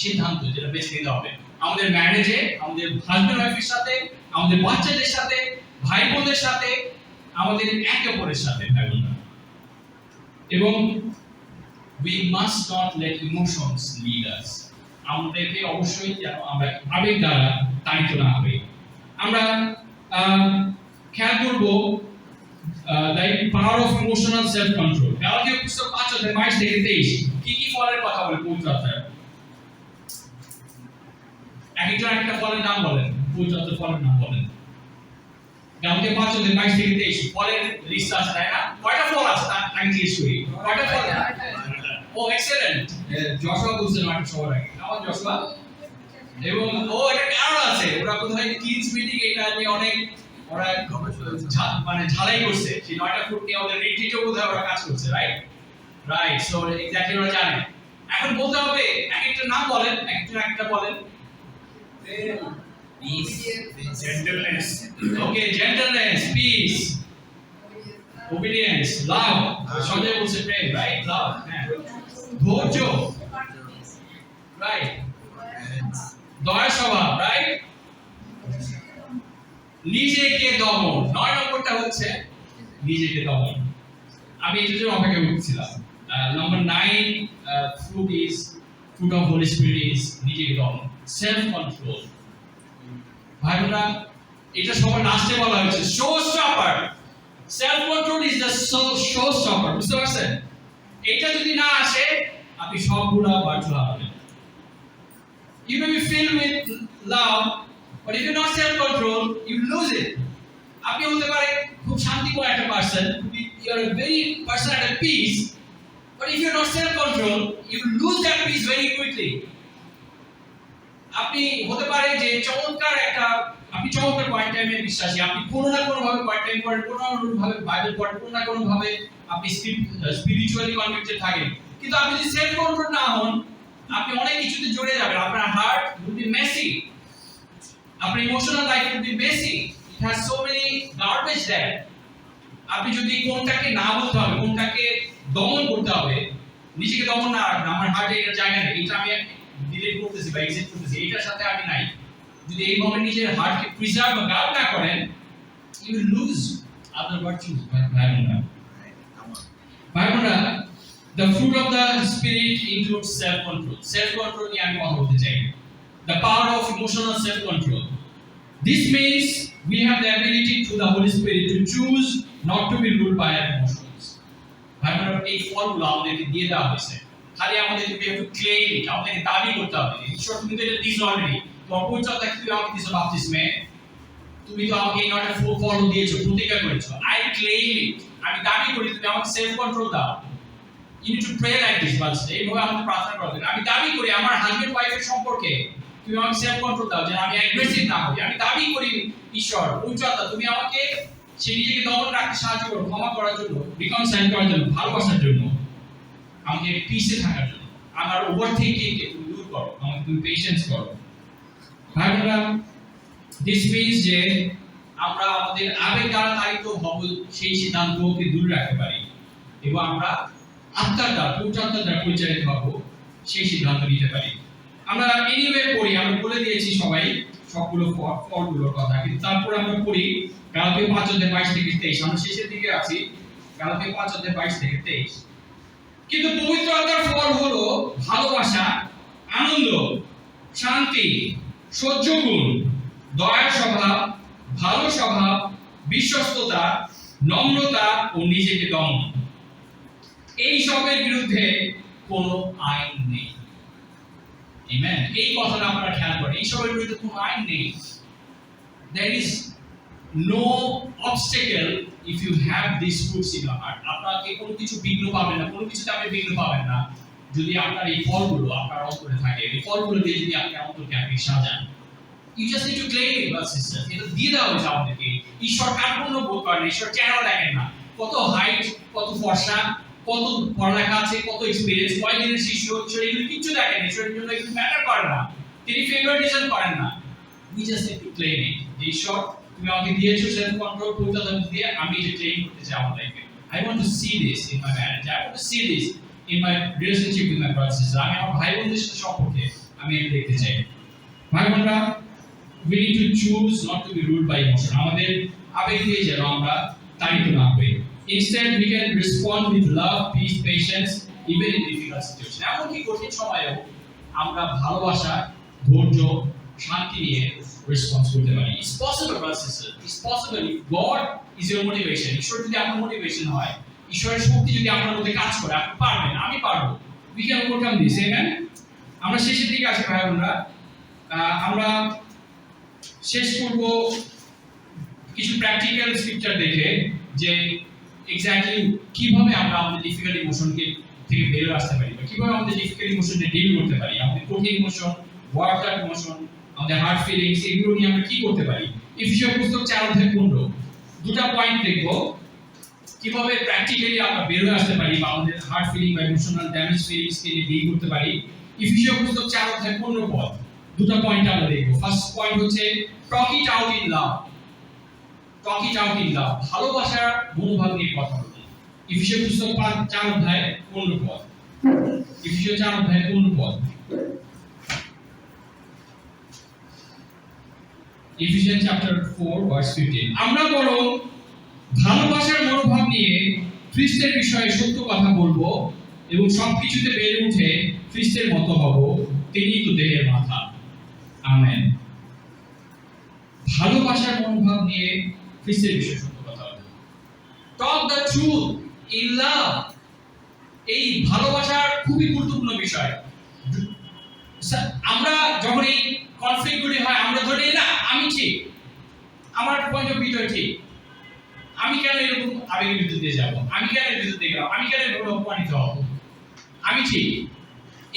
[SPEAKER 1] সিদ্ধান্ত যেটা বেছে নিতে হবে আমাদের ম্যারেজে, আমাদের হাজবেন্ড ওয়াইফের সাথে, আমাদের বাচ্চাদের সাথে, ভাই বোনদের সাথে, আমাদের একে অপরের সাথে। ভাই বোনরা, এবং we must not let emotions lead us. আমাদেরকে অবশ্যই যেন আমরা আবেগ দ্বারা তাড়িত না হই। আমরা খেয়াল করবো the power of emotional self control। কালকে পুস্তক 5 অধ্যায় 22 থেকে 23 কি ফলের কথা বলে পবিত্র আত্মায়? একজন একটা ফলের নাম বলেন, পবিত্র আত্মার ফলের নাম বলেন। কালকে 5 অধ্যায় 22 থেকে 23 ফলের লিস্ট আছে, তাই না? কয়টা ফল আছে তা আগে জিজ্ঞেস করি। কয়টা ফল? ও এক্সেলেন্ট, যশোয়া বলছেন একটা সবার আগে। আমার যশোয়া এবং এটা কারণ আছে, ওরা কোথায় কিডস মিটিং এটা নিয়ে অনেক ওরা মানে ঝালাই করছে, সেই 9টা ফুট নিয়ে ওদের রিট্রিটও বোধহয় ওরা কাজ করছে, রাইট সো এক্স্যাক্টলি ওরা জানে। এখন বলতে হবে এক একটা নাম বলেন, একটা বলেন।
[SPEAKER 4] Peace,
[SPEAKER 1] Gentleness, okay, gentleness, peace, obedience, love, Sanjay বলছে প্রেম, রাইট, লাভ, হ্যাঁ, ধৈর্য, রাইট, দয়া স্বভাব, রাইট, নিজেকে দমন। 9 নম্বরটা হচ্ছে নিজেকে দমন। আমি এটার জন্য অপেক্ষা করছিলাম। Number 9 fruit of Holy Spirit is নিজেকে দমন, সেলফ কন্ট্রোল। ভাই বোনেরা, এটা সবার লাস্টে বলা হয়েছে, show stopper. Self control is the show stopper. বুঝতে পারছেন? এটা যদি না আসে আপনি সবগুলা বার্থ হারাবেন। You may be filled with love, but if you're not self control, you lose it. আপনি হতে পারে খুব শান্তিময় একটা person, you are a very person at a peace, but if you're not self control, you lose that peace very quickly. আপনি হতে পারে যে আপনি চমৎকার কোয়াইট টাইমে বিশ্বাসী, আপনি কোনো না কোনো ভাবে কোয়াইট টাইম করেন, কোনো না কোনো ভাবে বাইবেল পড়েন, কোনো না কোনো ভাবে আপনি স্পিরিচুয়ালি কনভিক্টেড থাকেন, কিন্তু আপনি যদি সেলফ কন্ট্রোল না হন, আপনি অনেক কিছুতে জড়ে যাবেন। আপনার হার্ট উইল বি মেসি, আপনার emotional life will be messy, it has so many garbage there. আপনি যদি কোনটাকে না বলতে হবে, কোনটাকে দমন করতে হবে, নিজেকে দমন না রাখবেন, আমার হার্টে এটা জায়গা নেই, এটা আমি ডিলিট করতেছি বা এক্সিট করতেছি, এটার সাথে আমি নাই, যদি এইভাবে নিজের হার্টকে প্রিজার্ভ বা গার্ড না করেন, you will lose other virtues. ভাই বোনেরা, the fruit of the spirit includes self control। self control নিয়ে আমি কথা বলতে চাই, the power of emotional self control। this means we have the ability through the Holy Spirit to choose not to be ruled by our emotions। ভাই বোনেরা, এই ফলগুলো আমাদেরকে দিয়ে দেওয়া হয়েছে, খালি আমাদেরকে একটু ক্লেম, আমাদেরকে দাবি করতে হবে। ঈশ্বর তুমি তো এটা দিয়েছো অলরেডি, তোমার পরিচয় থাকতে তুমি আমাকে দিয়েছো বাপতিস্মে, তুমি তো আমাকে এই 9টা ফল দিয়েছো, প্রতিজ্ঞা করেছো, আই ক্লেম ইট, আমি দাবি করি তুমি আমাকে সেলফ কন্ট্রোল দাও। You need to pray like this, বাস এইভাবে আমাকে প্রার্থনা করতে হবে। আমি দাবি করি আমার হাজবেন্ড ওয়াইফের সম্পর্কে তুমি আমাকে সেলফ কন্ট্রোল দাও, যেন আমি অ্যাগ্রেসিভ না হই। আমি দাবি করি ঈশ্বর উচ্চতা তুমি আমাকে সে নিজেকে দমন রাখতে সাহায্য করো, ক্ষমা করার জন্য, রিকনসাইল করার জন্য, ভালোবাসার জন্য, আমাকে পিসে থাকার জন্য, আমার ওভার থিংকিংকে তুমি দূর করো, আমাকে তুমি পেশেন্স করো। ভাই বোনেরা, দিস মিন্স যে আমরা আমাদের আবেগ দ্বারা তাড়িত হব সেই সিদ্ধান্তকে দূর রাখতে পারি এবং আমরা আত্মার দ্বারা, পবিত্র আত্মার দ্বারা পরিচালিত হব সেই সিদ্ধান্ত নিতে পারি। আমরা এনিওয়ে পড়ি, আমরা বলে দিয়েছি সবাই সবগুলো ফলগুলোর কথা, কিন্তু তারপর আমরা পড়ি গালাতীয় 5 অধ্যায় 22 থেকে 23। আমরা শেষের দিকে আছি, গালাতীয় 5 অধ্যায় 22 থেকে 23। কিন্তু পবিত্র আত্মার ফল হলো ভালোবাসা, আনন্দ, শান্তি, সহ্য গুণ, দয়া স্বভাব, ভালো স্বভাব, বিশ্বস্ততা, নম্রতা ও নিজেকে দমন। এই সবের বিরুদ্ধে কোনো আইন নেই। আমেন। এই কথাটা আপনারা খেয়াল করেন, এই সবের বিরুদ্ধে কোনো আইন নেই। There is no obstacle if you have these fruits in your heart। আপনাকে কোনো কিছু বিঘ্ন পাবেন না, কোনো কিছুতে আপনি বিঘ্ন পাবেন না যদি আপনার এই ফলগুলো আপনার অন্তরে থাকে। এই ফলগুলো দিয়ে যদি আপনার অন্তরকে আপনি সাজান, you just need to claim it, brothers and sisters। এটা দিয়ে দেওয়া হয়েছে আমাদেরকে। ঈশ্বর কার্পণ্য বোধ করেন, ঈশ্বর চেহারা দেখেন না, কত হাইট, কত ফর্সা, কত পড়ালেখা আছে, কত এক্সপেরিয়েন্স, কয়দিনের শিষ্য, ঈশ্বর এগুলো কিছু দেখেন, ঈশ্বরের জন্য এগুলো ম্যাটার করে না, তিনি ফেভারিটিজম করেন না। we just need to claim it। যে ঈশ্বর তুমি আমাকে দিয়েছো সেলফ কন্ট্রোল, পবিত্রতা দিয়ে আমি এটা ক্লেম করতে চাই আমার লাইফে। I want to see this in my marriage, I want to see this in my relationship with my brothers and sisters। আমি আমার ভাই বোনদের সাথে সম্পর্কে আমি এটা দেখতে চাই। ভাই বোনরা, we need to choose not to be ruled by emotion। আমাদের আবেগ দিয়ে যেন আমরা তাড়িত না হই। Instead we can respond with love, peace, patience even in difficult situations। এমনকি কঠিন সময়েও আমরা ভালোবাসা, ধৈর্য, শান্তি নিয়ে রেসপন্স করতে পারি। It's possible brothers and sisters, it's possible if God is your motivation. ঈশ্বর যদি আপনার মোটিভেশন হয়, ঈশ্বরের শক্তি যদি আপনার মধ্যে কাজ করে, আপনি পারবেন, আমি পারবো। We can overcome this. Amen. আমরা শেষের দিকে আসি ভাই বোনরা। আমরা শেষ করব কিছু প্র্যাকটিক্যাল স্ক্রিপচার দেখে, যে এক্স্যাক্টলি কিভাবে আমরা আমাদের ডিফিকাল্ট ইমোশনকে থেকে বেরিয়ে আসতে পারি, বা কিভাবে আমাদের ডিফিকাল্ট ইমোশনকে ডিল করতে পারি, আমাদের কঠিন ইমোশন, ওয়ার্ক আউট ইমোশন, আমাদের হার্ট ফিলিংস, এগুলো নিয়ে আমরা কি করতে পারি। এফেসীয় পুস্তক 4:15 দুটো পয়েন্ট দেখব, কিভাবে প্র্যাকটিক্যালি আমরা বের হয়ে আসতে পারি বা আমাদের হার্ট ফিলিং বা ইমোশনাল ড্যামেজ ফিলিংস কে ডিল করতে পারি। এফেসীয় পুস্তক 4:15 দুটো পয়েন্ট আমরা দেখব। ফার্স্ট পয়েন্ট হচ্ছে talk it out in love. Talk it out in love, ভালোবাসার মনোভাব নিয়ে কথা বলতে। এফেসীয় পুস্তক 4:15 এফেসীয় 4:15 Ephesians chapter 4 verse 15 আমরা বরং ভালোবাসার মনোভাব নিয়ে খ্রিস্টের বিষয়ে সত্য কথা বলবো এবং সবকিছুতে বেড়ে উঠে খ্রিস্টের মতো হব, তিনিই তো দেহের মাথা। আমেন। ভালোবাসার মনোভাব নিয়ে খ্রিস্টের বিষয়ে সত্য কথা বলবো। টক দ্য ট্রুথ ইন লাভ। এই ভালোবাসার খুবই গুরুত্বপূর্ণ বিষয়। আমরা যখন এই কনফ্লিক্টগুলি হয়, আমরা ধরে নিই না আমি ঠিক, আমার পয়েন্ট অফ ভিউ ঠিক, আমি কেন এরকম আবেগের ভিতর দিয়ে যাবো, আমি কেন এর ভিতর দিয়ে গেলাম, আমি কেন এরকম অপমানিত হব, আমি ঠিক।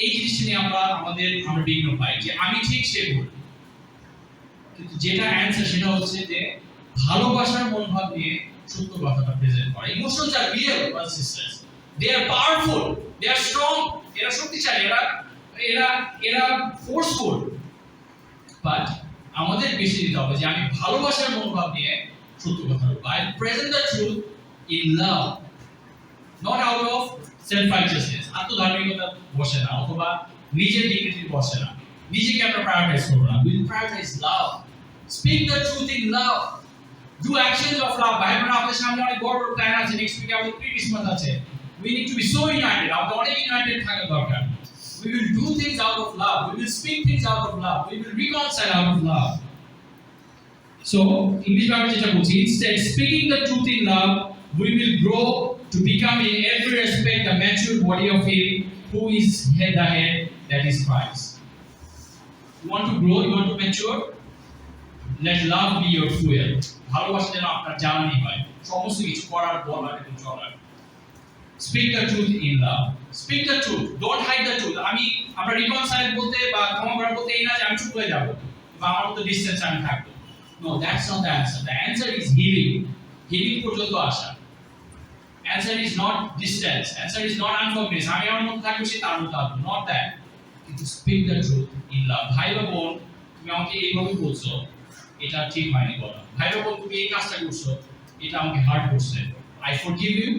[SPEAKER 1] এই জিনিসটা নিয়ে আমরা বিঘ্ন পাই যে আমি ঠিক সে ভুল। কিন্তু যেটা অ্যান্সার সেটা হচ্ছে যে ভালোবাসার মনোভাব নিয়ে সত্য কথাটা প্রেজেন্ট করা। Emotions are real brothers sisters, they R powerful, they R strong, এরা শক্তিশালী, এরা ফোর্সফুল। বাট আমাদের বেশি দিতে হবে যে আমি ভালোবাসার মনোভাব নিয়ে সত্য কথা বলবো। I present the truth in love, not out of self righteousness. আত্মধার্মিকতা বসে না, অথবা নিজের ডিগনিটি বসে না, নিজেকে আমরা প্রায়োরিটাইজ করবো না। Will prioritise love, speak the truth in love, do actions of love. ভাই বোনেরা, আমাদের সামনে অনেক বড় বড় প্ল্যান আছে। নেক্সট উইকে আমাদের ক্রিসমাস আছে। We need to be so united. আমাদের অনেক ইউনাইটেড থাকা দরকার। We will do things out of love. We will speak things out of love. We will reconcile out of love. So, English Bible যেটা বলছি, instead speaking the truth in love, we will grow to become in every respect the mature body of Him who is the head, that is Christ. You want to grow, you want to mature? Let love be your fuel. ভালোবাসা যেন আপনার জ্বালানি হয়, সমস্ত কিছু করার, বলার এবং চলার। Speak the truth in love. Speak the truth. Don't hide the truth. আমরা reconcile বলতে বা ক্ষমা করা বলতে এই না যে আমি চুপ হয়ে যাব বা আমার মধ্যে ডিসটেন্স আমি থাকবো। No, that's not the answer. The answer is healing. Healing পর্যন্ত আসা। Answer is not distance. Answer is not unforgiveness. আমি আমার মধ্যে থাকবো, সে তার মধ্যে থাকবো। Not that. কিন্তু speak the truth in love. ভাই বা বোন, তুমি আমাকে এইভাবে বলছো, এটা ঠিক হয়নি বলো। ভাই বা বোন, তুমি এই কাজটা করছো, এটা আমাকে হার্ট করছে। I forgive you,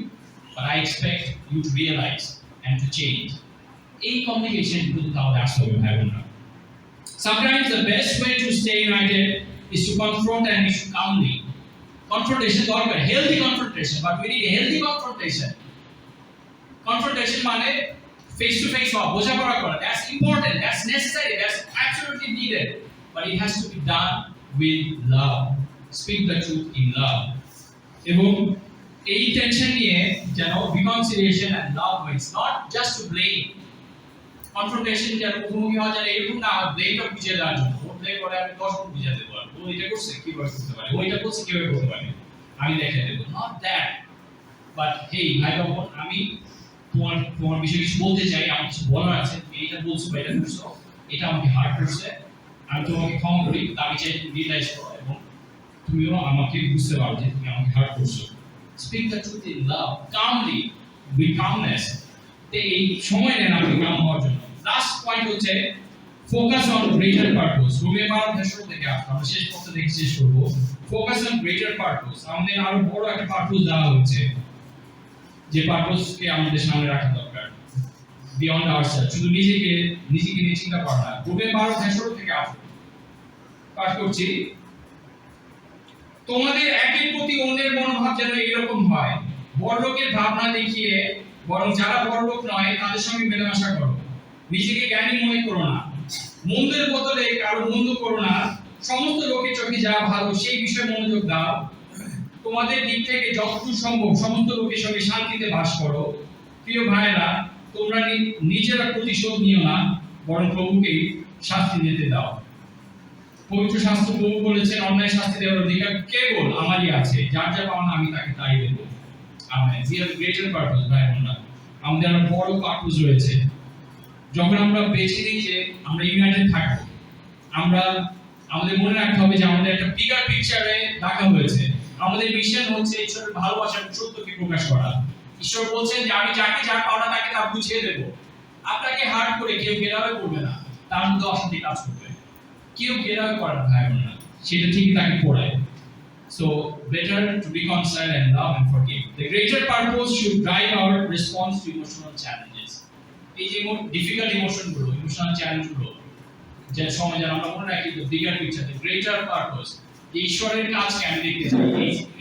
[SPEAKER 1] but I expect you to realize and to change. এই কমিউনিকেশন কিন্তু তাহলে আসতে হবে ভাই বোনরা। Sometimes the best way to stay united is to confront an issue calmly. Confrontation দরকার, healthy confrontation, but we need a healthy confrontation. Confrontation মানে face to face হওয়া, বোঝাপড়া করা, that's important, that's necessary, that's absolutely needed, but it has to be done with love. Speak the truth in love. এবং এই টেনশন নিয়ে যেন reconciliation and love wins, not just to blame. Confrontation যেন মুখোমুখি হওয়া যায় এরকম না, ব্লেমটা বুঝিয়ে দেওয়ার জন্য। ও ব্লেম করে আমি 10 গুণ বুঝিয়ে দেবো, ও এটা করছে কিভাবে করতে পারে, ও এটা করছে কিভাবে করতে পারে, আমি দেখিয়ে দেবো। Not that, but hey ভাই বোন, আমি তোমার বিষয়ে কিছু বলতে চাই, আমার কিছু বলার আছে, তুমি এটা বলছো বা এটা করছো, এটা আমাকে হার্ট করছে, আমি তোমাকে ক্ষমা করি, আমি চাই তুমি রিয়েলাইজ করো এবং তুমিও আমাকে বুঝতে পারো যে তুমি আমাকে হার্ট করছো। Speak the truth in love, calmly, with calmness. এই সময় নেন আপনি কাম হওয়ার জন্য। লাস্ট পয়েন্ট হচ্ছে ফোকাস অন গ্রেটার পারপোজ। রোমে 12 থেকে আমরা শেষ পথে দেখে শেষ করব। ফোকাস অন গ্রেটার পারপোজ, আমাদের আরো বড় একটা পারপোজ দেওয়া হচ্ছে, যে পারপোজকে আমাদের সামনে রাখা দরকার। বিয়ন্ড আওয়ারসেলফ, শুধু নিজেকে নিয়ে চিন্তা করা না। রোমে 12 থেকে পাঠ করছি, তোমাদের একের প্রতি অন্যের মনোভাব যেন এরকম হয়, বড়লোকের ভাবনা দেখিয়ে বরং যারা বড়লোক নয় তাদের সঙ্গে মেলামেশা করো।
[SPEAKER 4] নিজেকে জ্ঞানী মনে করো না, মন্দের বদলে কারো মন্দ করো না, সমস্ত লোকের চোখে যা ভালো সেই বিষয়ে মনোযোগ দাও, তোমাদের দিক থেকে যতটুকু সম্ভব সমস্ত লোকের সঙ্গে শান্তিতে বাস করো। প্রিয় ভাইয়েরা, তোমরা নিজেরা প্রতিশোধ নিও না, বরং প্রভুকে শাস্তি দিতে দাও। পবিত্র শাস্ত্র প্রভু বলেছেন, অন্যায় শাস্তি দেওয়ার অধিকার কেবল আমারই আছে, যার যা পাওনা আমি তাকে তাই দেব। Amen. We have a greater purpose, ভাই বোনেরা। আমাদের আরো বড় পারপোজ রয়েছে। যখন আমরা বেছে নিই যে আমরা ইউনাইটেড থাকবো, আমরা আমাদের মনে রাখতে হবে যে আমাদের একটা বিগার পিকচারে দেখা হয়েছে। আমাদের মিশন হচ্ছে ঈশ্বরের ভালোবাসা এবং সত্যকে প্রকাশ করা। ঈশ্বর বলছেন যে আমি যাকে যার পাওনা তাকে তা বুঝিয়ে দেব। আপনাকে হার্ট করে কেউ গেরাবে করবে না, তার মধ্যে অশান্তি কাজ করবে। কেউ গেরাবে করে না ভাই বোনেরা, সেটা ঠিকই তাকে পড়ায়। So better to reconcile and love and forgive. The greater purpose should drive our response to emotional challenges. এই যে ডিফিকাল্ট ইমোশন গুলো, ইমোশনাল চ্যালেঞ্জ গুলো, যে সময় যেন আমরা মনে রাখি the bigger picture, the greater purpose. ঈশ্বরের কাজকে আমি দেখতে চাই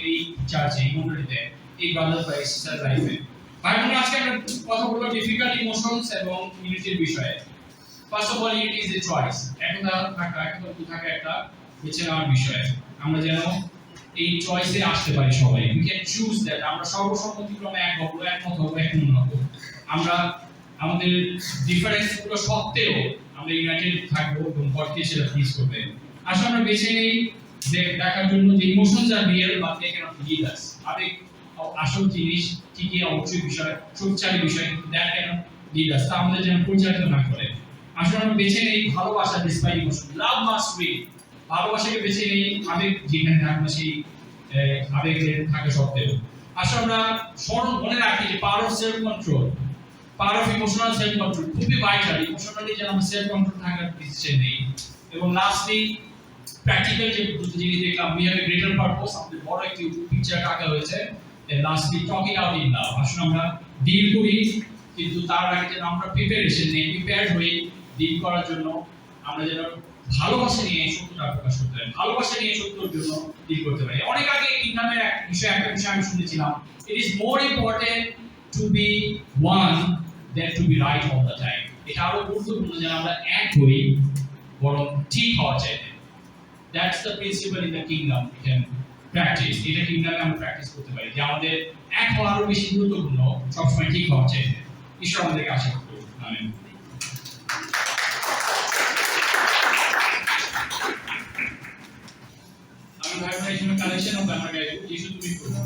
[SPEAKER 4] এই চার্চে, এই মন্ডলীতে, এই ব্রাদার বা সিস্টার লাইফে। ভাই বোনেরা, আজকে আমরা কথা বলবো ডিফিকাল্ট ইমোশনস এবং ইউনিটির বিষয়ে। First of all, it is a choice. একতা থাকা একটা বেছে নেওয়ার বিষয়। আমরা যেন এই চয়েসে আসতে পারি সবাই। We can choose that. আমরা সর্বসম্মতিক্রমে একমত হবো। আমরা আমাদের ডিফারেন্স গুলো সত্ত্বেও আমরা ইউনাইটেড থাকবো এবং গডকে সেটা প্লিজ করবে। আসলে আমরা বেছে নেই দেখার জন্য যে emotions are real but they can't lead us. আবেগ আসল জিনিস, ঠিকই অবশ্যই বিষয়, শক্তিশালী বিষয়, দ্যাট ক্যানট লিড আস। তা আমাদের যেন পরিচালিত না করে। আসলে আমরা বেছে নেই ভালোবাসা ডিসপাইট ইমোশন। লাভ মাস্ট উইন। ভালোবাসাকে বেছে নেই আবেগ যেখানে থাকবে সেই আবেগের থাকা সত্ত্বেও। আসলে আমরা মনে রাখি যে power of self control, power of emotional self control খুবই ভাইটাল। ইমোশনালি যেন আমরা সেলফ কন্ট্রোল থাকার ডিসিশন নেই। এবং লাস্টলি প্র্যাকটিক্যাল যে দুটো জিনিস দেখলাম, we have a greater purpose. আমাদের বড় একটি পিকচার আঁকা হয়েছে। লাস্টলি টকিং আউট ইন লাভ। আসলে আমরা ডিল করি, কিন্তু তার আগে যেন আমরা প্রিপেয়ার্ড হই ডিল করার জন্য। আমরা যেন ভালোবাসা নিয়ে সত্যটা প্রকাশ করতে পারি, ভালোবাসা নিয়ে সত্যর জন্য ডিল করতে পারি। অনেক আগে কিংডমের একটা বিষয় আমি শুনেছিলাম, it is more important to be one than to be right all the time. এটা আরো গুরুত্বপূর্ণ যে আমরা এক হই বরং ঠিক হওয়া চাইতে। That's the principal in the kingdom we can practise. এটা কিংডমে আমরা প্র্যাকটিস করতে পারি যে আমাদের এক হওয়া আরো বেশি গুরুত্বপূর্ণ, সবসময় ঠিক হওয়া চাইতে। ঈশ্বর আমাদেরকে আশীর্বাদ করুন। আমিন। আমি ভাই ভাই এখানে কালেকশন হবে, আমরা গাইবো যিশু তুমি করো।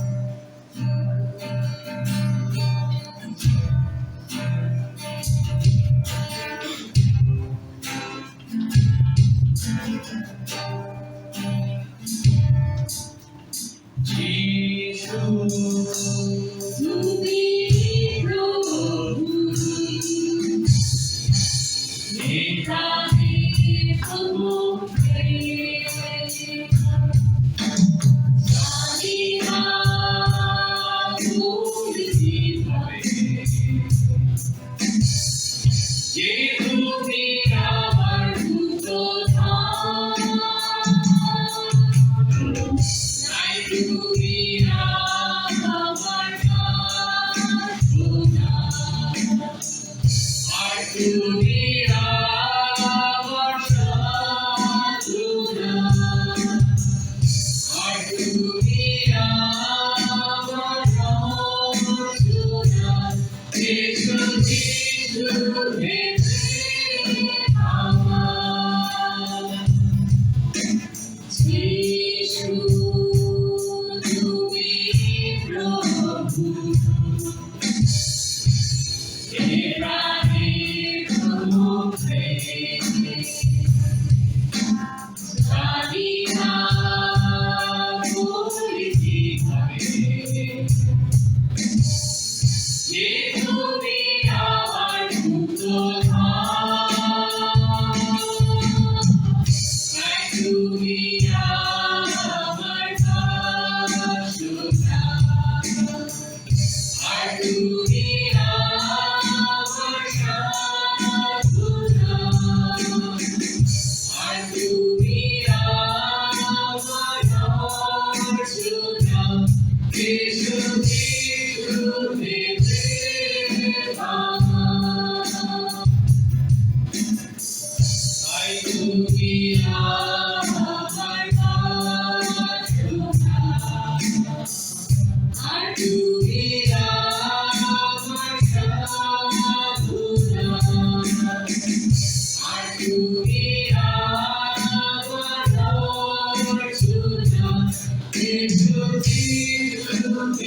[SPEAKER 1] ধন্যবাদ যিশু,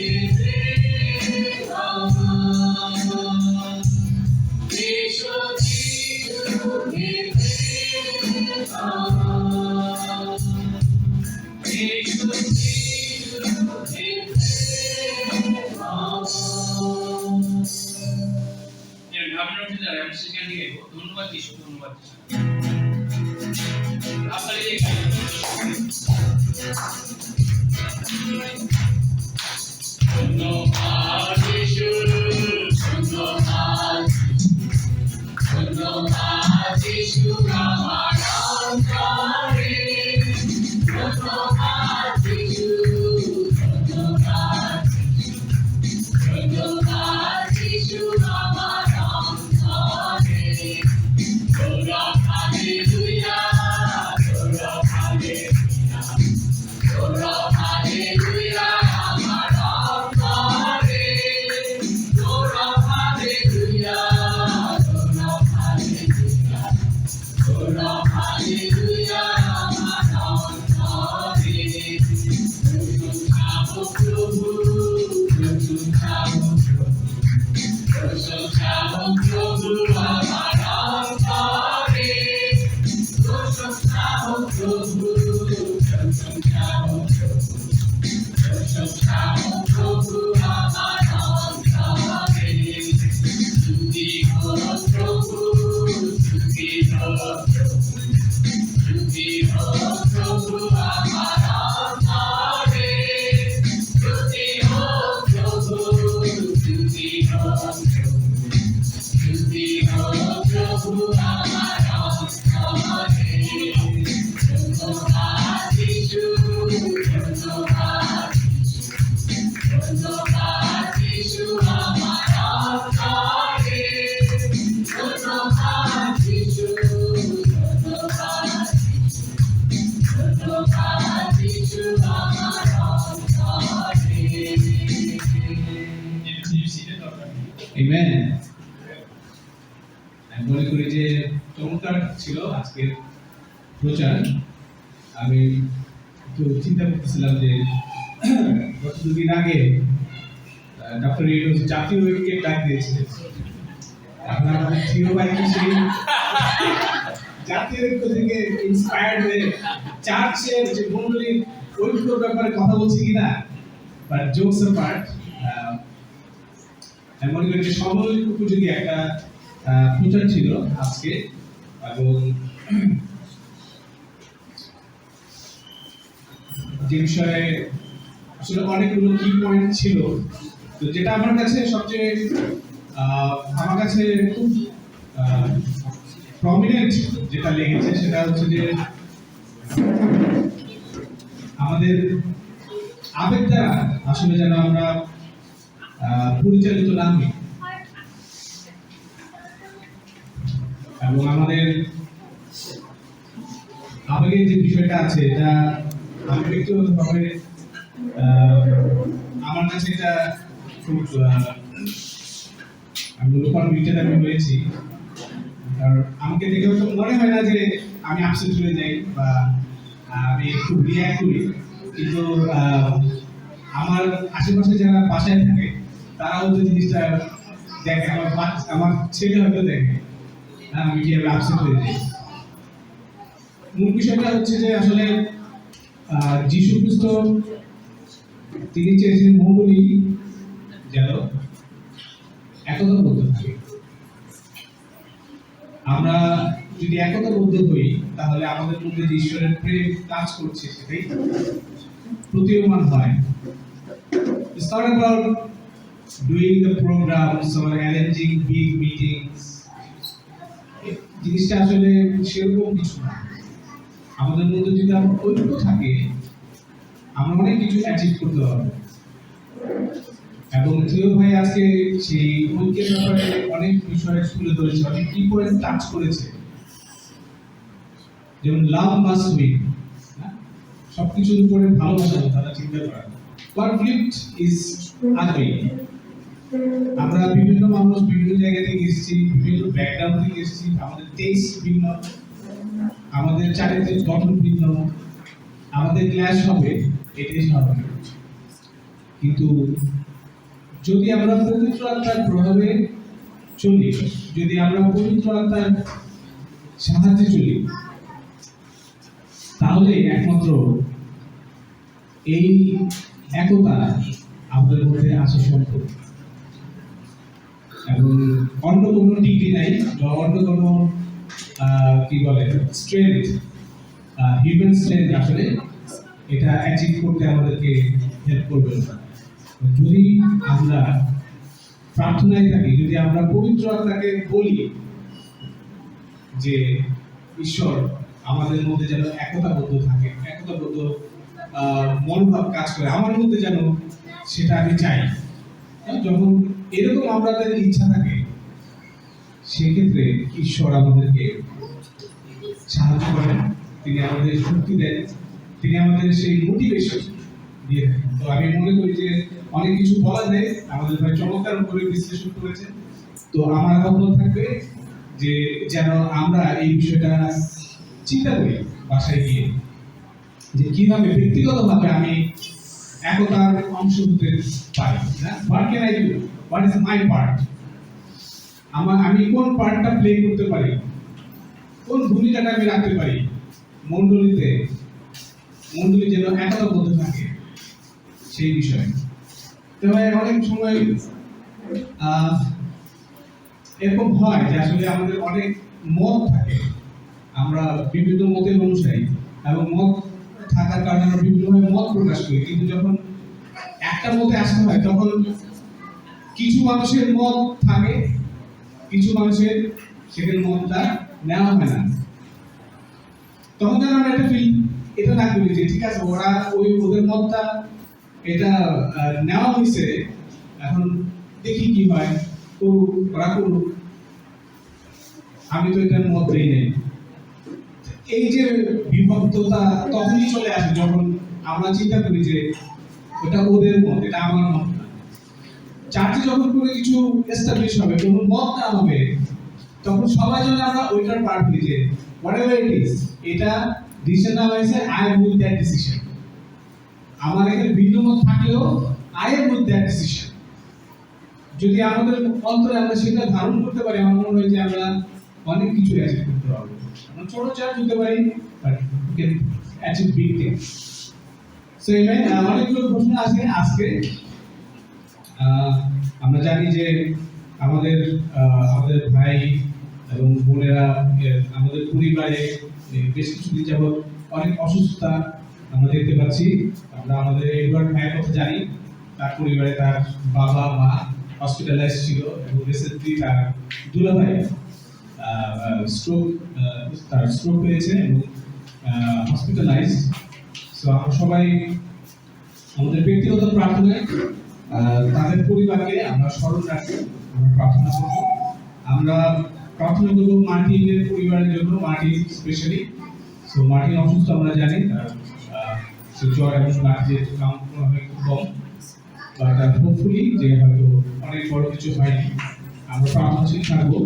[SPEAKER 1] ধন্যবাদ যিশু। আপনার এই ধন্যবাদ যিশু, ধন্যবাদ, ধন্যবাদ যিশু আমার অন্তরে, ধন্যবাদ যিশু, ধন্যবাদ, ধন্যবাদ যিশু আমার অন্তরে। Hallelujah, hallelujah, hallelujah, আমার অন্তরে, hallelujah, hallelujah, আমার অন্তরে। প্রভু, প্রশংসা প্রভু আমার অন্তরে, প্রশংসা প্রভু, প্রশংসা প্রভু আমার অন্তরে। স্তুতি হোক প্রভু, স্তুতি হোক প্রভু, স্তুতি হোক প্রভু আমার অন্তরে। স্তুতি হোক প্রভু, স্তুতি হোক প্রভু, স্তুতি হোক প্রভু আমার অন্তরে। ধন্যবাদ যিশু, ধন্যবাদ, ধন্যবাদ যিশু আমার অন্তরে, ধন্যবাদ যিশু, ধন্যবাদ, ধন্যবাদ যিশু আমার অন্তরে।
[SPEAKER 3] Amen. আমি মনে করি যে চমৎকার ছিল আজকের প্রচার। আমি একটু চিন্তা করতেছিলাম যে গত দুদিন আগে ডক্টর ইউনুস জাতীয় ঐক্যে ডাক দিয়েছিলেন। এখন আমাদের থিও ভাই কি সেই জাতীয় ঐক্য থেকে ইন্সপায়ার্ড হয়ে চার্চের যে মণ্ডলীর ঐক্যর ব্যাপারে কথা বলছি কিনা, বাট জোকস অ্যাপার্ট, আমি মনে করি যে সময় উপযোগী একটা প্রচার ছিল আজকে। এবং যে বিষয়ে আসলে অনেকগুলো কি পয়েন্ট ছিল, তো যেটা আমার কাছে সবচেয়ে আমার কাছে খুব প্রমিনেন্ট যেটা লেগেছে সেটা হচ্ছে যে আমাদের আবেগ দ্বারা আসলে যেন আমরা পরিচালিত না হই, এবং আমাদের আবেগের যে বিষয়টা আছে এটা আমি ব্যক্তিগতভাবে আমার কাছে এটা খুব আমি কনভিক্টেড আমি হয়েছি। কারণ আমাকে দেখে হয়তো মনে হয় না যে আমি আপসেট হয়ে যাই বা আমি খুব রিয়াক্ট করি, কিন্তু আমার আশেপাশে যারা বাসায় থাকে তারাও যে জিনিসটা দেখে, আমার ছেলে হয়তো দেখে আমি কিভাবে আপসেট হয়ে যাই। মূল বিষয়টা হচ্ছে যে আসলে যীশু খ্রিস্ট তিনি চেয়েছেন মণ্ডলী যেন একতাবদ্ধ থাকে। আমরা যদি একতাবদ্ধ হই তাহলে আমাদের মধ্যে যে ঈশ্বরের প্রেম কাজ করছে সেটাই প্রতীয়মান হয়। It's not about doing the programs or arranging big meetings. জিনিসটা আসলে সেরকম কিছু না। আমাদের মধ্যে যদি আমার ঐক্য থাকে আমরা অনেক কিছু অ্যাচিভ করতে পারবো। এবং থিও ভাই আজকে সেই ঐক্যের ব্যাপারে অনেক বিষয় তুলে ধরেছে, অনেক কি পয়েন্ট টাচ করেছে। যেমন লাভ মাস্ট উইন, সবকিছুর উপরে ভালোবাসা তারা চিন্তা করা। Conflict is unwin. আমরা বিভিন্ন মানুষ বিভিন্ন জায়গা থেকে এসেছি, বিভিন্ন ব্যাকগ্রাউন্ড থেকে এসেছি, আমাদের টেস্ট ভিন্ন, আমাদের চারিত্রিক গঠন ভিন্ন, আমাদের ক্লাস হবে, এটাই স্বাভাবিক। কিন্তু যদি আমরা পবিত্র আত্মার প্রভাবে চলি, যদি আমরা পবিত্র আত্মার সাহায্যে চলি, তাহলে একমাত্র এই একতা আমাদের মধ্যে আসা সম্ভব। এবং অন্য কোনো ডিগ্রি নাই বা অন্য কোনো কি বলে স্ট্রেংথ, হিউম্যান স্ট্রেংথ আসলে এটা অ্যাচিভ করতে আমাদেরকে হেল্প করবে না। যদি আমরা প্রার্থনায় থাকি, যদি আমরা পবিত্র আত্মাকে বলি যে ঈশ্বর আমাদের মধ্যে যেন একতাবদ্ধ থাকে, একতাবদ্ধ মনোভাব কাজ করে আমার মধ্যে, যেন সেটা আমি চাই। যখন এরকম আমাদের ইচ্ছা থাকে, সেক্ষেত্রে ঈশ্বর আমাদেরকে সাহায্য করেন, তিনি আমাদের শক্তি দেন, তিনি আমাদের সেই মোটিভেশন দিয়ে থাকেন। তো আমি মনে করি যে অনেক কিছু বলা যায়, আমাদের ভাই চমৎকার করে বিশ্লেষণ করেছেন। তো আমার আহ্বান থাকবে যে যেন আমরা এই বিষয়টা চিন্তা করি বাসায় গিয়ে, যে কিভাবে ব্যক্তিগতভাবে আমি একতার অংশ হতে পারি। What can I do, what is my part, আমি কোন পার্টটা প্লে করতে পারি, কোন ভূমিকাটা আমি রাখতে পারি মণ্ডলীতে, মণ্ডলী যেন একতাবদ্ধ থাকে সেই বিষয়ে। তবে অনেক সময় এরকম হয় যে আসলে আমাদের অনেক মত থাকে, আমরা বিভিন্ন মতের অনুসারী, এবং মত থাকার কারণে আমরা বিভিন্নভাবে মত প্রকাশ করি। কিন্তু যখন একটা মতে আসতে হয়, তখন কিছু মানুষের মত থাকে, কিছু মানুষের সেখানে মতটা নেওয়া হয় না। তখন যেন আমরা এটা না করি যে ঠিক আছে, ওরা ওদের মতটা এটা নেওয়া হয়েছে, এখন দেখি কি হয়, ওরা করুক, আমি তো এটার মত দেই নাই। এই যে বিভক্ততা তখনই চলে আসে যখন আমরা চিন্তা করি যে এটা ওদের মত, এটা আমার মত না। চার্চে যখন কোনো কিছু এস্টাবলিশ হবে, কোনো মত না হবে, তখন সবাই যেন আমরা ওইটার পার্ট হই, যে হোয়াটএভার ইট ইজ, এটা ডিসিশন নেওয়া হয়েছে, I am with that decision. আমার এখানে ভিন্ন মত থাকলেও I am with that decision. যদি আমাদের অন্তরে আমরা সেটা ধারণ করতে পারি, আমার মনে হয় যে আমরা অনেক কিছু অ্যাচিভ করতে পারবো। আমরা ছোট চার্চ হতে পারি, but we can achieve big things. So এমন অনেকগুলো প্রশ্ন আছে আজকে। আমরা জানি যে আমাদের আমাদের ভাই এবং বোনেরা, আমাদের পরিবারে বেশ কিছুদিন যাবৎ অনেক অসুস্থতা আমরা দেখতে পাচ্ছি। আমরা আমাদের এডওয়ার্ড ভাইয়ের কথা জানি, তার পরিবারে তার বাবা মা হসপিটালাইজ ছিল, এবং রিসেন্টলি তার দুলাভাই স্ট্রোক হয়েছে এবং হসপিটালাইজ। সো আমরা সবাই আমাদের ব্যক্তিগত প্রার্থনায় তাদের পরিবারকে আমরা স্মরণ রাখি, আমরা প্রার্থনা করব। আমরা প্রার্থনা করব মার্টিনের পরিবারের জন্য, মার্টিন স্পেশালি। সো মার্টিন অসুস্থ, আমরা জানি তার জ্বর এবং ব্লাডের কাউন্ট খুব কম, বাট হোপফুলি যে হয়তো অনেক বড় কিছু হয়নি। আমরা প্রার্থনাশীল থাকবো।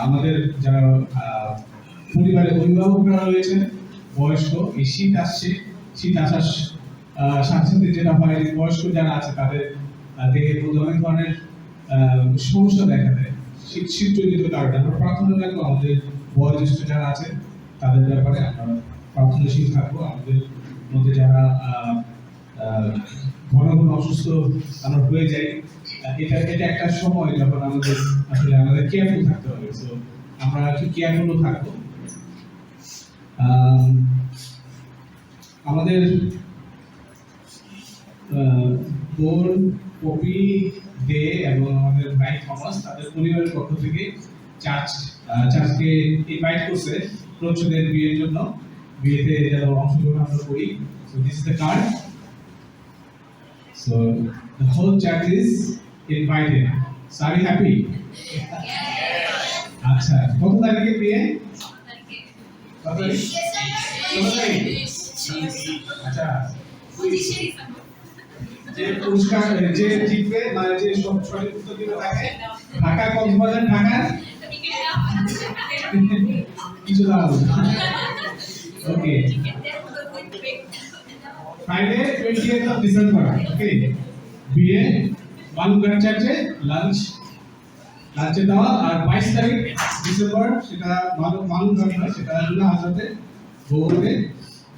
[SPEAKER 3] আমাদের যারা পরিবারের অভিভাবকরা রয়েছেন, বয়স্ক, এই শীত আসছে, শীত আসার সাথে সাথে যেটা হয়, বয়স্ক যারা আছে তাদের দেহের মধ্যে অনেক ধরনের সমস্যা দেখা দেয় শীতজনিত কারণে। আমরা প্রার্থনা রাখবো আমাদের বয়োজ্যেষ্ঠ যারা আছে তাদের ব্যাপারে, আমরা প্রার্থনাশীল থাকবো। আমাদের মধ্যে যারা ঘন ঘন অসুস্থ আমরা হয়ে যাই, এটা একটা সময় যখন আমাদের আসলে আমাদের কেয়ারফুল থাকতে হবে। সো আমরা একটু কেয়ারফুল থাকবো। আমাদের বোন পপি দে এবং আমাদের ভাই থমাস, তাদের পরিবারের পক্ষ থেকে চার্চকে ইনভাইট করছে প্রচ্ছদের বিয়ের জন্য, বিয়েতে যেন অংশগ্রহণ আমরা করি। So this is the card. So the whole church is invited. So are you happy? আচ্ছা, কত তারিখে বিয়ে? কত তারিখ? আচ্ছা, যে পুরস্কার যে জিতবে, মানে যে সঠিক উত্তর দিবে তাকে ঢাকা, কক্সবাজার, ঢাকা কিছু দাও। ওকে,
[SPEAKER 5] Friday 20th of December, okay, BA Balurghat চার্চে লাঞ্চে দেওয়া, আর 22 তারিখ ডিসেম্বর সেটা বালুরঘাট নয়, সেটা জুলা হাজতে ভোরে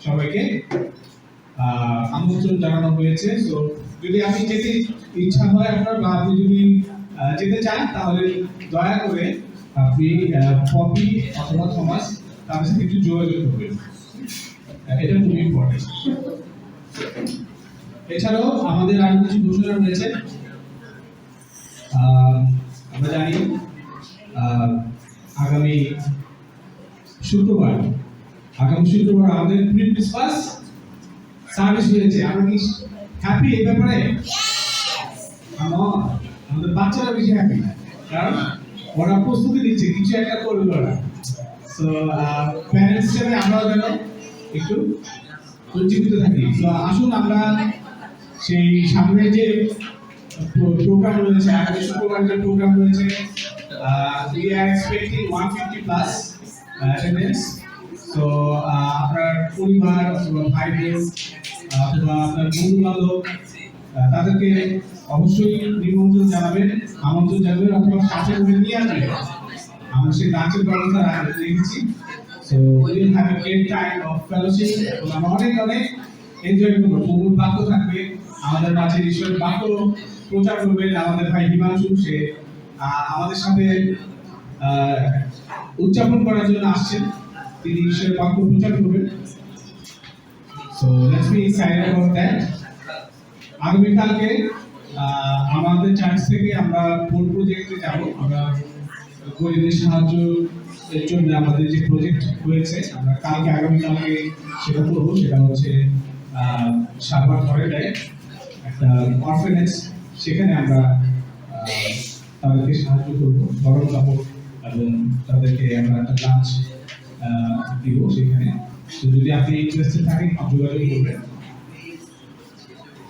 [SPEAKER 5] সবাইকে আমন্ত্রণ জানানো হয়েছে। সো যদি আপনি যেতে ইচ্ছা হয় আপনার, বা আপনি যদি যেতে চান, তাহলে দয়া করে আপনি পপি অথবা থমাস তার সাথে একটু যোগাযোগ করবেন, এটা খুবই ইম্পর্টেন্ট। এছাড়াও আমাদের আরো কিছু ঘোষণা রয়েছে। আমরা জানি আগামী শুক্রবার আমাদের প্রি ক্রিসমাস সার্ভিস হয়েছে। আমরা কি হ্যাপি এই ব্যাপারে? আমাদের বাচ্চারা বেশি হ্যাপি, কারণ ওরা প্রস্তুতি নিচ্ছে, কিছু একটা করবে ওরা। সো প্যারেন্টস হিসেবে আমরাও যেন একটু উজ্জীবিত থাকি। তো আসুন আমরা সেই সামনে যে প্রোগ্রাম রয়েছে, আগামী শুক্রবার যে প্রোগ্রাম রয়েছে, we are expecting 150 plus attendance. So আপনার পরিবার অথবা ভাই বোন অথবা আপনার বন্ধু বান্ধব তাদেরকে অবশ্যই আমন্ত্রণ জানাবেন অথবা সাথে করে নিয়ে আসবেন। আমরা সেই নাচের ব্যবস্থা রেখেছি। So we will have a great time of fellowship. আমরা অনেক এনজয় করব। প্রভুর বাক্য থাকবে, আমাদের মাঝে ঈশ্বরের বাক্য প্রচার করবেন আমাদের ভাই হিমাংশু, সে আমাদের সাথে উদযাপন করার জন্য আসছেন, তিনি ঈশ্বরের বাক্য প্রচার করবেন। So let's be excited about that. আগামীকালকে আমাদের চার্চ থেকে আমরা ফুল প্রজেক্টে যাব। আমরা গরিবদের সাহায্যের জন্য আমাদের যে প্রজেক্ট হয়েছে, আমরা আগামীকালকে সেটা করবো। সেটা হচ্ছে সারবার ঘরে দেয় একটা অরফেনেজ, সেখানে আমরা তাদেরকে সাহায্য করবো, গরম কাপড় এবং তাদেরকে আমরা একটা লাঞ্চ দিব সেখানে। তো যদি আপনি ইন্টারেস্টেড থাকেন যোগাযোগ করবেন।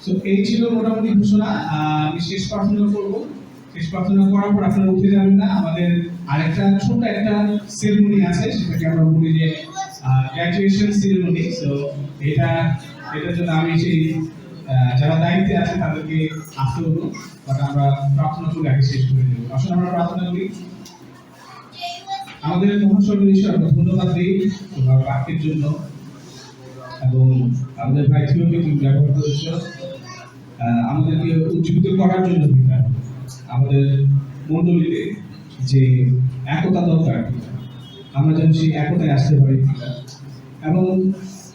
[SPEAKER 5] তো এই ছিল মোটামুটি ঘোষণা। আমি শেষ প্রার্থনা করবো। শেষ প্রার্থনা করার পর আপনারা উঠে যাবেন না, আমাদের আরেকটা ছোট্ট একটা সেরেমনি আছে, সেটাকে আমরা বলি যে গ্র্যাজুয়েশন সেরেমনি। তো এটার জন্য আমি সেই যারা দায়িত্বে আছে তাদেরকে আসতে হলো, বাট আমরা প্রার্থনা করে আগে শেষ করে দেবো। আসলে আমরা প্রার্থনা করি। আমাদের মহাসর্বের ঈশ্বর, আমরা ধন্যবাদ দিই তোমার বাক্যের জন্য, এবং আমাদের ভাই থিওকে তুমি ব্যবহার করেছ আমাদেরকে উজ্জীবিত করার জন্য। পিতা, আমাদের মণ্ডলীতে যে একতা দরকার, আমরা যেন সেই একতায় আসতে পারি পিতা, এবং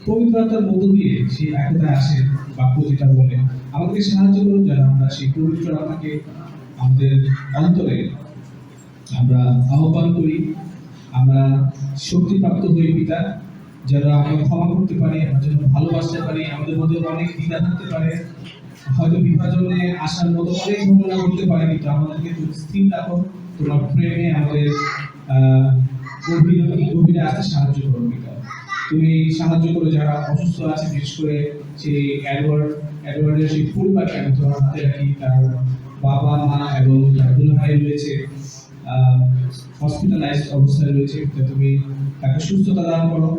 [SPEAKER 5] পবিত্রতার মধ্য দিয়ে সেই একতায় আসে বাক্য যেটা বলে। আমাদেরকে সাহায্য করুন যেন আমরা সেই পবিত্রতাকে আমাদের অন্তরে আমরা আহ্বান করি, আমরা শক্তিপ্রাপ্ত হই পিতা, যেন আমরা ক্ষমা করতে পারি, আমরা যেন ভালোবাসতে পারি। আমাদের মধ্যে অনেক দ্বিধা থাকতে পারে, হয়তো বিভাজনে আসার মতো অনেক ঘটনা ঘটতে পারে, কিন্তু আমাদেরকে তুমি স্থির রাখো তোমার প্রেমে, আমাদের গভীরে আসতে সাহায্য করো পিতা। তুমি সাহায্য করো যারা অসুস্থ আছে, বিশেষ করে সেই অ্যাডওয়ার্ডের সেই পরিবারকে আমি তোমার হাতে রাখি। তার বাবা মা এবং তার দুই ভাই রয়েছে হসপিটালাইজড অবস্থায় রয়েছে, তুমি তাকে সুস্থতা দান করো।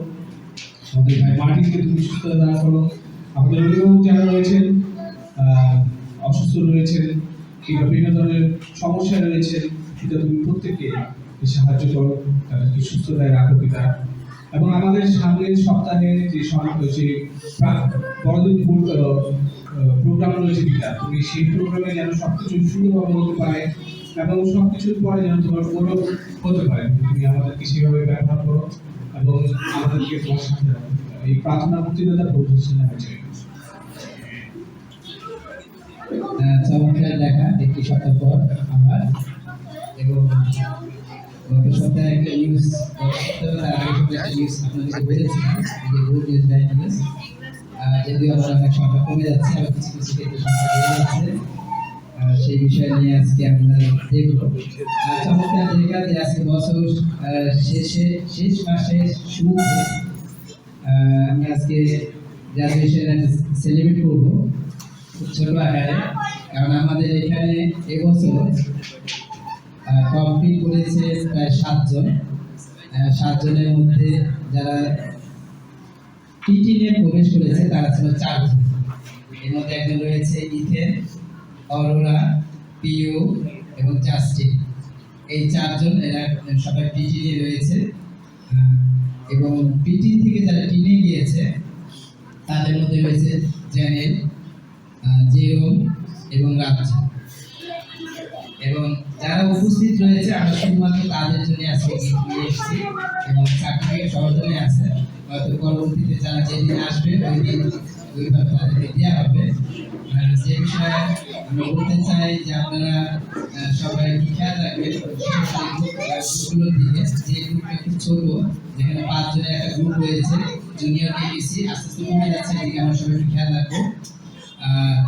[SPEAKER 5] আমাদের ভাই মার্টিনকে তুমি সুস্থতা দান করো। আমাদের অভিভাবক যারা রয়েছেন অসুস্থ রয়েছেন কিংবা বিভিন্ন ধরনের সমস্যা রয়েছে, পিতা তুমি প্রত্যেককে সাহায্য করো, তাদেরকে সুস্থতায় রাখো পিতা। এবং আমাদের সামনের সপ্তাহে যে বড়দিন প্রোগ্রাম রয়েছে পিতা, তুমি সেই প্রোগ্রামে যেন সবকিছু সুন্দরভাবে হতে পারে এবং সবকিছুর পরে যেন তোমার গৌরব হতে পারে। তুমি আমাদেরকে সেভাবে ব্যবহার করো এবং আমাদেরকে তোমার সাথে রাখো। এই প্রার্থনা বক্তৃতা প্রদর্শন হয়েছে।
[SPEAKER 6] চমৎকার দেখা একটি সপ্তাহ পর আবার, এবং গত সপ্তাহে একটা নিউজ আপনাদেরকে বলেছিলাম যে গুড নিউজ ব্যাড নিউজ, যদিও আমার অনেক সংখ্যা কমে যাচ্ছে, আবার কিছু ক্ষেত্রে সংখ্যা বেড়ে যাচ্ছে, সেই বিষয় নিয়ে আজকে আমরা দেখব। চমৎকার দেখা যে আজকে বছর শেষ মাসের শুরুতে আমি আজকে গ্রাজুয়েশন সেলিব্রেট করবো খুব ছোট আকারে, কারণ আমাদের এখানে এবছর কমপ্লিট করেছে প্রায় 7 জন। 7 জনের মধ্যে যারা টিটি নিয়ে প্রবেশ করেছে তারা ছিল 4 জন। এর মধ্যে একজন রয়েছে ইথেন, অরোরা, পিউ এবং জাস্টিন। এই চারজন এরা সবাই পিটি নিয়ে রয়েছে। এবং পিটি থেকে যারা টিনে গিয়েছে তাদের মধ্যে রয়েছে জ্যানেল, জেরোম এবং রাজ। এবং যারা উপস্থিত রয়েছে আমরা শুধুমাত্র তাদের জন্য আজকে গিফট নিয়ে এসেছি এবং সার্টিফিকেট সবার জন্য আছে। হয়তো পরবর্তীতে যারা যেদিন আসবে ওই দিন ওইভাবে তাদেরকে দেওয়া হবে। যে বিষয়ে আমি বলতে চাই যে আপনারা সবাই খেয়াল রাখবেন গ্রুপগুলোর দিকে, যে গ্রুপটা খুব ছোট, যেখানে 5 জনের একটা গ্রুপ রয়েছে জুনিয়র কেবিসি, আস্তে আস্তে কমে যাচ্ছে, এদিকে আমরা সবাই একটু খেয়াল রাখবো।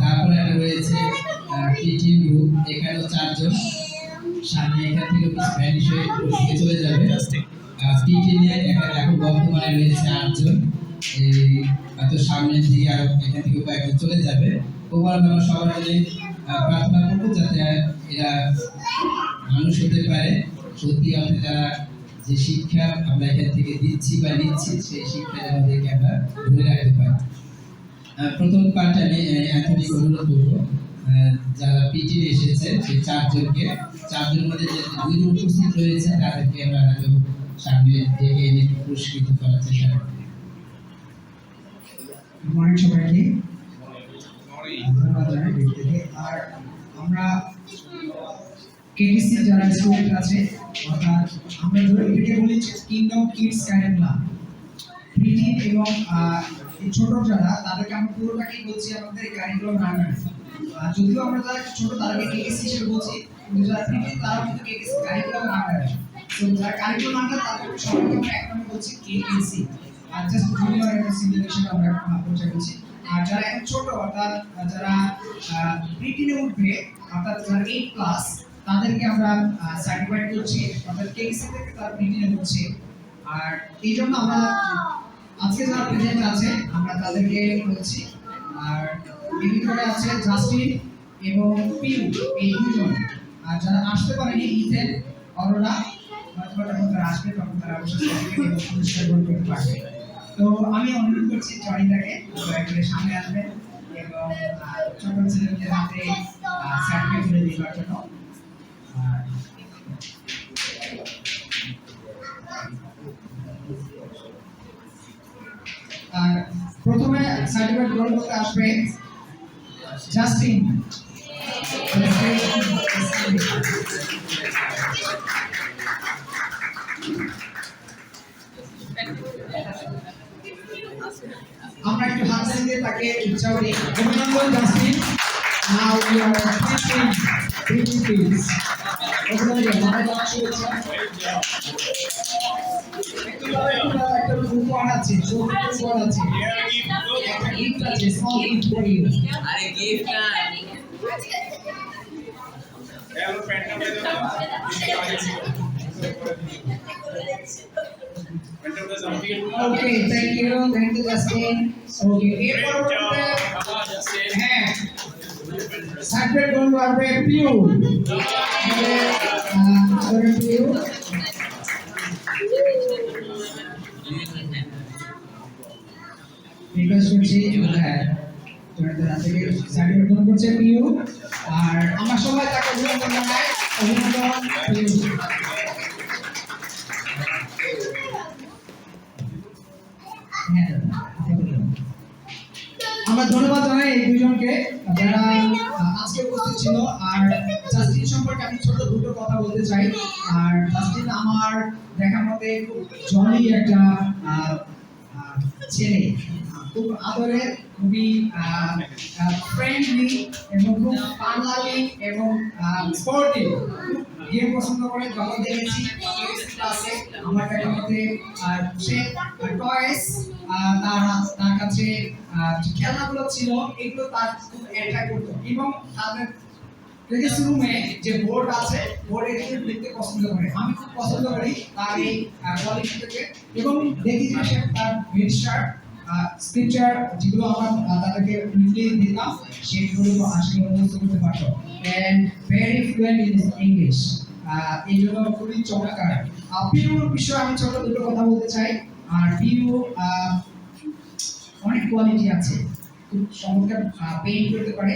[SPEAKER 6] তারপরে একটা রয়েছে পিটি গ্রুপ, এখানেও 4 জন, সামনে এখান থেকে ভ্যানিশ হয়ে ওদিকে চলে যাবে। পিটি নিয়ে এখন বর্তমানে রয়েছে 8 জন, এই হয়তো সামনের দিকে আরো এখান থেকে কয়েকজন চলে যাবে। ওভারঅল আমরা সবাই মিলে প্রার্থনা করবো যাতে এরা মানুষ হতে পারে, সত্যি অর্থে যারা যে শিক্ষা আমরা এখান থেকে দিচ্ছি বা নিচ্ছি সেই শিক্ষা আমাদেরকে আমরা ধরে রাখতে পারি। প্রথম পার্টে আমি অ্যান্থনিকে অনুরোধ করবো যারা পিটি এসেছে সেই 4 জনকে, 4 জনের মধ্যে যে 2 জন উপস্থিত রয়েছে তাদেরকে আমরা হয়তো সামনে ডেকে এনে পুরস্কৃত করার চেষ্টা করব।
[SPEAKER 7] মর্নিং সবাইকে ধন্যবাদ জানাই ব্যক্তিকে। আর আমরা কেটিসি যারা স্টুডেন্ট আছে, অর্থাৎ আমরা ধরে এটাকে বলি কিংডম কিডস কারিকুলাম, পিটি এবং এই ছোট যারা তাদেরকে আমরা পুরোটাকেই বলছি আমাদের কারিকুলাম আন্ডারে। যদিও আমরা যারা ছোট তাদেরকে কেটিসি হিসেবে বলছি, কিন্তু যারা পিটি তারা কিন্তু কেটিসি কারিকুলাম আন্ডারে। তো যারা কারিকুলাম আন্ডার তাদেরকে সবাইকে আমরা একদমই বলছি কেটিসি। আর জাস্ট জুনিয়র এবং সিনিয়র হিসেবে আমরা পরিচয় করছি। আর যারা এখন ছোট অর্থাৎ যারা পিটিনে উঠবে অর্থাৎ যারা 8 ক্লাস তাদেরকে আমরা সার্টিফাইড করছি, অর্থাৎ কেটিসি থেকে তারা পিটিনে উঠছে। আর এই জন্য আমরা আজকে যারা প্রেজেন্ট আছে আমরা তাদেরকে বলছি। আর এর ভিতরে আছে জাস্টিন এবং পিউ, এই 2 জন। আর যারা আসতে পারেনি ইথেন, অরোরা, হয়তো যখন তারা আসবে তখন তারা অবশ্যই সার্টিফিকেট এবং পুরস্কার গ্রহণ করতে পারবে। তো আমি অনুরোধ করছি জয়িতাকে দয়া করে সামনে আসবেন এবং ছোট ছেলেদের হাতে সার্টিফিকেট তুলে দেওয়ার জন্য। আর প্রথমে সার্টিফিকেট গ্রহণ করতে আসবে জাস্টিন। আমরা একটু হাত দিয়ে তাকে উৎসাহ দিই। অভিনন্দন Justin. Now you are pretty please. অভিনন্দন, মাথা দেওয়া শুরুছে। একটা উপহার আছে, ছোট উপহার আছে, একটা গিফট আছে, স্মল গিফট ফর ইউ।
[SPEAKER 8] আরে গিফট না,
[SPEAKER 7] Okay, thank you, Justin. Okay, এরপর হ্যাঁ সার্টিফিকেট গ্রহণ করবে পিউ। পিউ রিকোয়েস্ট করছি হ্যাঁ সার্টিফিকেট গ্রহণ করছে পিউ। আর আমরা সবাই তাকে অভিনন্দন জানাই। অভিনন্দন পিউ। আমরা ধন্যবাদ জানাই এই 2 জনকে যারা আজকে উপস্থিত ছিল। আর জাস্টিন সম্পর্কে আমি ছোট 2টো কথা বলতে চাই। আর জাস্টিন আমার দেখা মতে খুব জলি একটা ছেলে, খুব আদরের, খুবই ফ্রেন্ডলি এবং খুব পার্লালি এবং স্পোর্টিভ। গেম পছন্দ করে, যখন দেখেছি ক্লাসে আমার দেখা মতে সে টয়েস তার কাছে খেলনাগুলো ছিল এগুলো তার খুব অ্যাট্রাক্ট করতো। এবং তাদের ক্লাস রুমে যে বোর্ড আছে বোর্ডে লিখতে পছন্দ করে। আমি খুব পছন্দ করি তার এই কোয়ালিটিটাকে। এবং দেখি যে সে তার হেড শার্ট স্ক্রিপচার যেগুলো আমরা তাদেরকে লিখে দিতাম সেগুলো আসলে মুখস্থ করতে পারতো। And very fluent in English. এই জন্য খুবই চমৎকার। পিউর বিষয়ে আমি ছোট 2টো কথা বলতে চাই। আর পিউ অনেক কোয়ালিটি আছে। খুব চমৎকার পেইন্ট করতে পারে।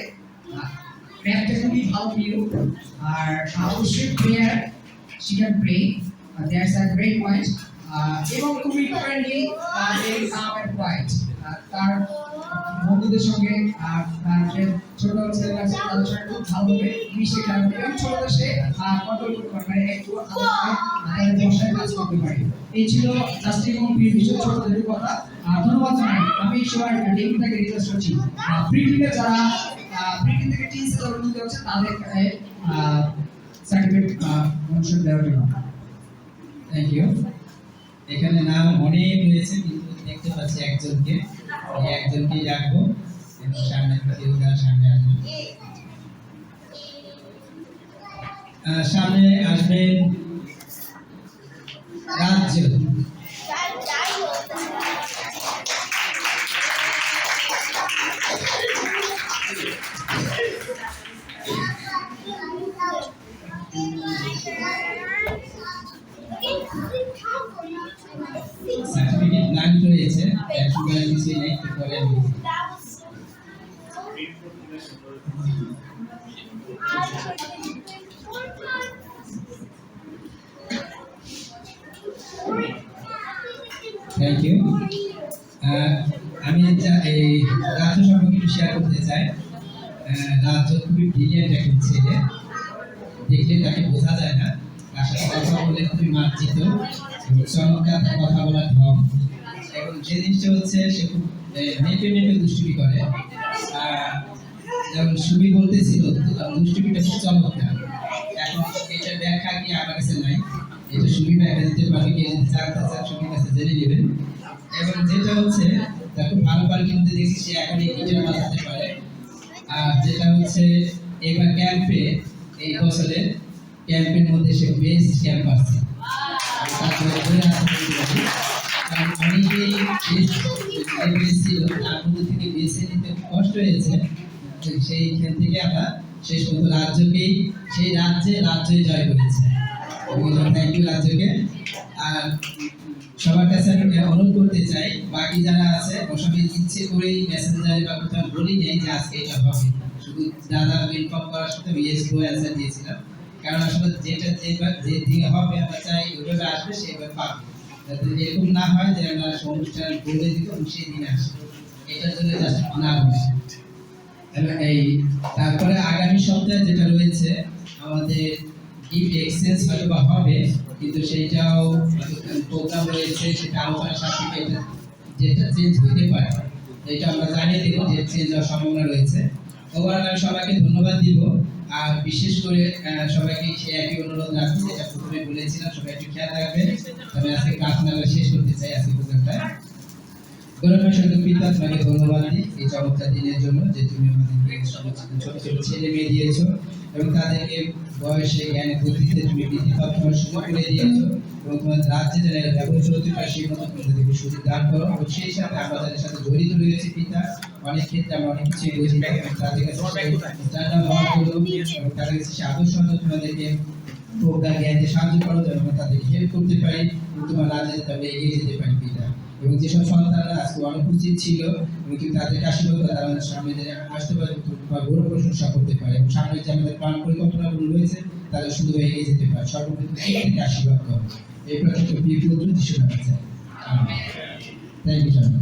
[SPEAKER 7] ম্যাথটা খুবই ভালো প্রিয়, আর অবশ্যই prayer, she can pray, that's a great point, এবং খুব importantly very calm and quiet, তার বন্ধুদের সঙ্গে তার যে ছোট ছেলেরা আছে তাদের সঙ্গে খুব ভালোভাবে মিশে খেলা করে এবং ছোটদের সে কন্ট্রোল করতে পারে, মানে একটু তাদের বসায় কাজ করতে পারে। এই ছিল জাস্টিন এবং প্রিয় বিষয় ছোটদের কথা। ধন্যবাদ জানাই। আমি সবাই ডেকে থেকে রিকোয়েস্ট করছি ফ্রি টিমে যারা ফ্রি টিম থেকে টিম সেলার নিতে হচ্ছে তাদের সার্টিফিকেট মঞ্চে দেওয়ার জন্য।
[SPEAKER 6] Thank you. এখানে নাম অনেক রয়েছে কিন্তু দেখতে পাচ্ছি একজনকে, এই একজনকেই রাখবো। একটু সামনে কেউ সামনে আসবেন। সামনে আসবেন রাজ্য। সার্টিফিকেট ব্ল্যাঙ্ক রয়েছে, এখন কিছুই নেই, একটু পরে আমি থ্যাংক ইউ। আমি এই রাজ্য সম্পর্কে একটু শেয়ার করতে চাই। রাজ্য খুবই ব্রিলিয়েন্ট একজন ছেলে, দেখলে তাকে বোঝা যায় না, তার সাথে কথা বলে খুবই মার্জিত এবং চমৎকার কথা বলার ঢং, এবং যে জিনিসটা হচ্ছে সে খুব নেপে নেপে দুষ্টুমি করে। যেমন সুমি বলতেছিল দুষ্টুমিটা খুব চমৎকার। এখন এটা ব্যাখ্যা কি আমার কাছে নাই, এটা সুমি ব্যাখ্যা দিতে পারবে, কেউ যদি জানতে চান সুমির কাছে জেনে নেবেন। এবং যেটা হচ্ছে তা খুব ভালো পারে, কিন্তু দেখছি সে এখন এই গিটার বাজাতে পারে। আর যেটা হচ্ছে এবার ক্যাম্পে, এই বছরের ক্যাম্পের মধ্যে সে বেস্ট ক্যাম্প আছে, অনেকেই ছিল তার মধ্যে থেকে বেছে নিতে কষ্ট হয়েছে। সেইখান থেকে আমরা শেষ পর্যন্ত রাজ্যকেই, সেই রাজ্যই জয় করেছে। থ্যাংক ইউ রাজ্যকে। আর সবার কাছে আমি অনুরোধ করতে চাই, বাকি যারা আছে সবাই ইচ্ছে করেই মেসেঞ্জারে বা কোথাও বলি নেই যে আজকে এটা হবে, শুধু দাদা ইনফর্ম করার সাথে ইয়েস নো অ্যান্সার দিয়েছিলাম। কারণ আসলে যেটা যে দিকে হবে আমরা চাই ওইভাবে আসবে, সেইভাবে পাবে, যাতে এরকম না হয় যে আমরা অনুষ্ঠান বলে দিব এবং সেই দিনে আসবে, এটার জন্য জাস্ট না হবে। এই তারপরে আগামী সপ্তাহে যেটা রয়েছে আমাদের গিফট এক্সচেঞ্জ হয়তো বা হবে, কিন্তু সেইটাও প্রোগ্রাম রয়েছে, সেটা আলোচনার সাপেক্ষে যেটা চেঞ্জ হতে পারে, এটা আমরা জানিয়ে দেবো যে চেঞ্জ হওয়ার সম্ভাবনা রয়েছে। ওভারঅল আমি সবাইকে ধন্যবাদ দিব, আর বিশেষ করে সবাইকে সে একই অনুরোধ রাখছি যেটা প্রথমে বলেছিলাম, সবাই একটু খেয়াল রাখবেন। তবে আজকে প্রার্থনা করে শেষ করতে চাই আজকে প্রোগ্রামটা। গৌরবের সঙ্গে পিতা তোমাকে ধন্যবাদ দিই এই চমৎকার দিনের জন্য, যে তুমি আমাদেরকে ছোট ছোট ছেলে মেয়ে দিয়েছো এবং তাদেরকে বয়সে জ্ঞানে বুদ্ধিতে তুমি বৃদ্ধি পাওয়ার সুযোগ করে দিয়েছো, এবং তোমার রাজ্যে যারা ব্যবহৃত হতে পারে সেই মতো তোমাদেরকে সুযোগ দান করো। এবং সেই সাথে আমরা যাদের সাথে জড়িত রয়েছে পিতা, অনেক ক্ষেত্রে আমরা অনেক কিছুই বুঝি না, এবং তাদের কাছে স্ট্যান্ডার্ড হওয়ার জন্য এবং তাদের কাছে সে আদর্শ তোমাদেরকে প্রজ্ঞা জ্ঞানে সাহায্য করো, যেন আমরা তাদেরকে হেল্প করতে পারি এবং তোমার রাজ্যে যাতে এগিয়ে যেতে পারি পিতা। এবং যেসব সন্তানরা আজকে অনুপস্থিত ছিল এবং কিন্তু তাদেরকে আশীর্বাদ করে তারা আমাদের সামনে আসতে পারে, তোমার বড় প্রশংসা করতে পারে, এবং সামনে যে আমাদের প্ল্যান পরিকল্পনাগুলো রয়েছে তাদের শুধু এগিয়ে যেতে পারে, সর্বপ্রথম থেকে আশীর্বাদ করো। এই প্রত্যেকটা প্রিয় পুত্র যিশু নামে চাই, আমেন। থ্যাংক ইউ
[SPEAKER 1] ঠিক আছে।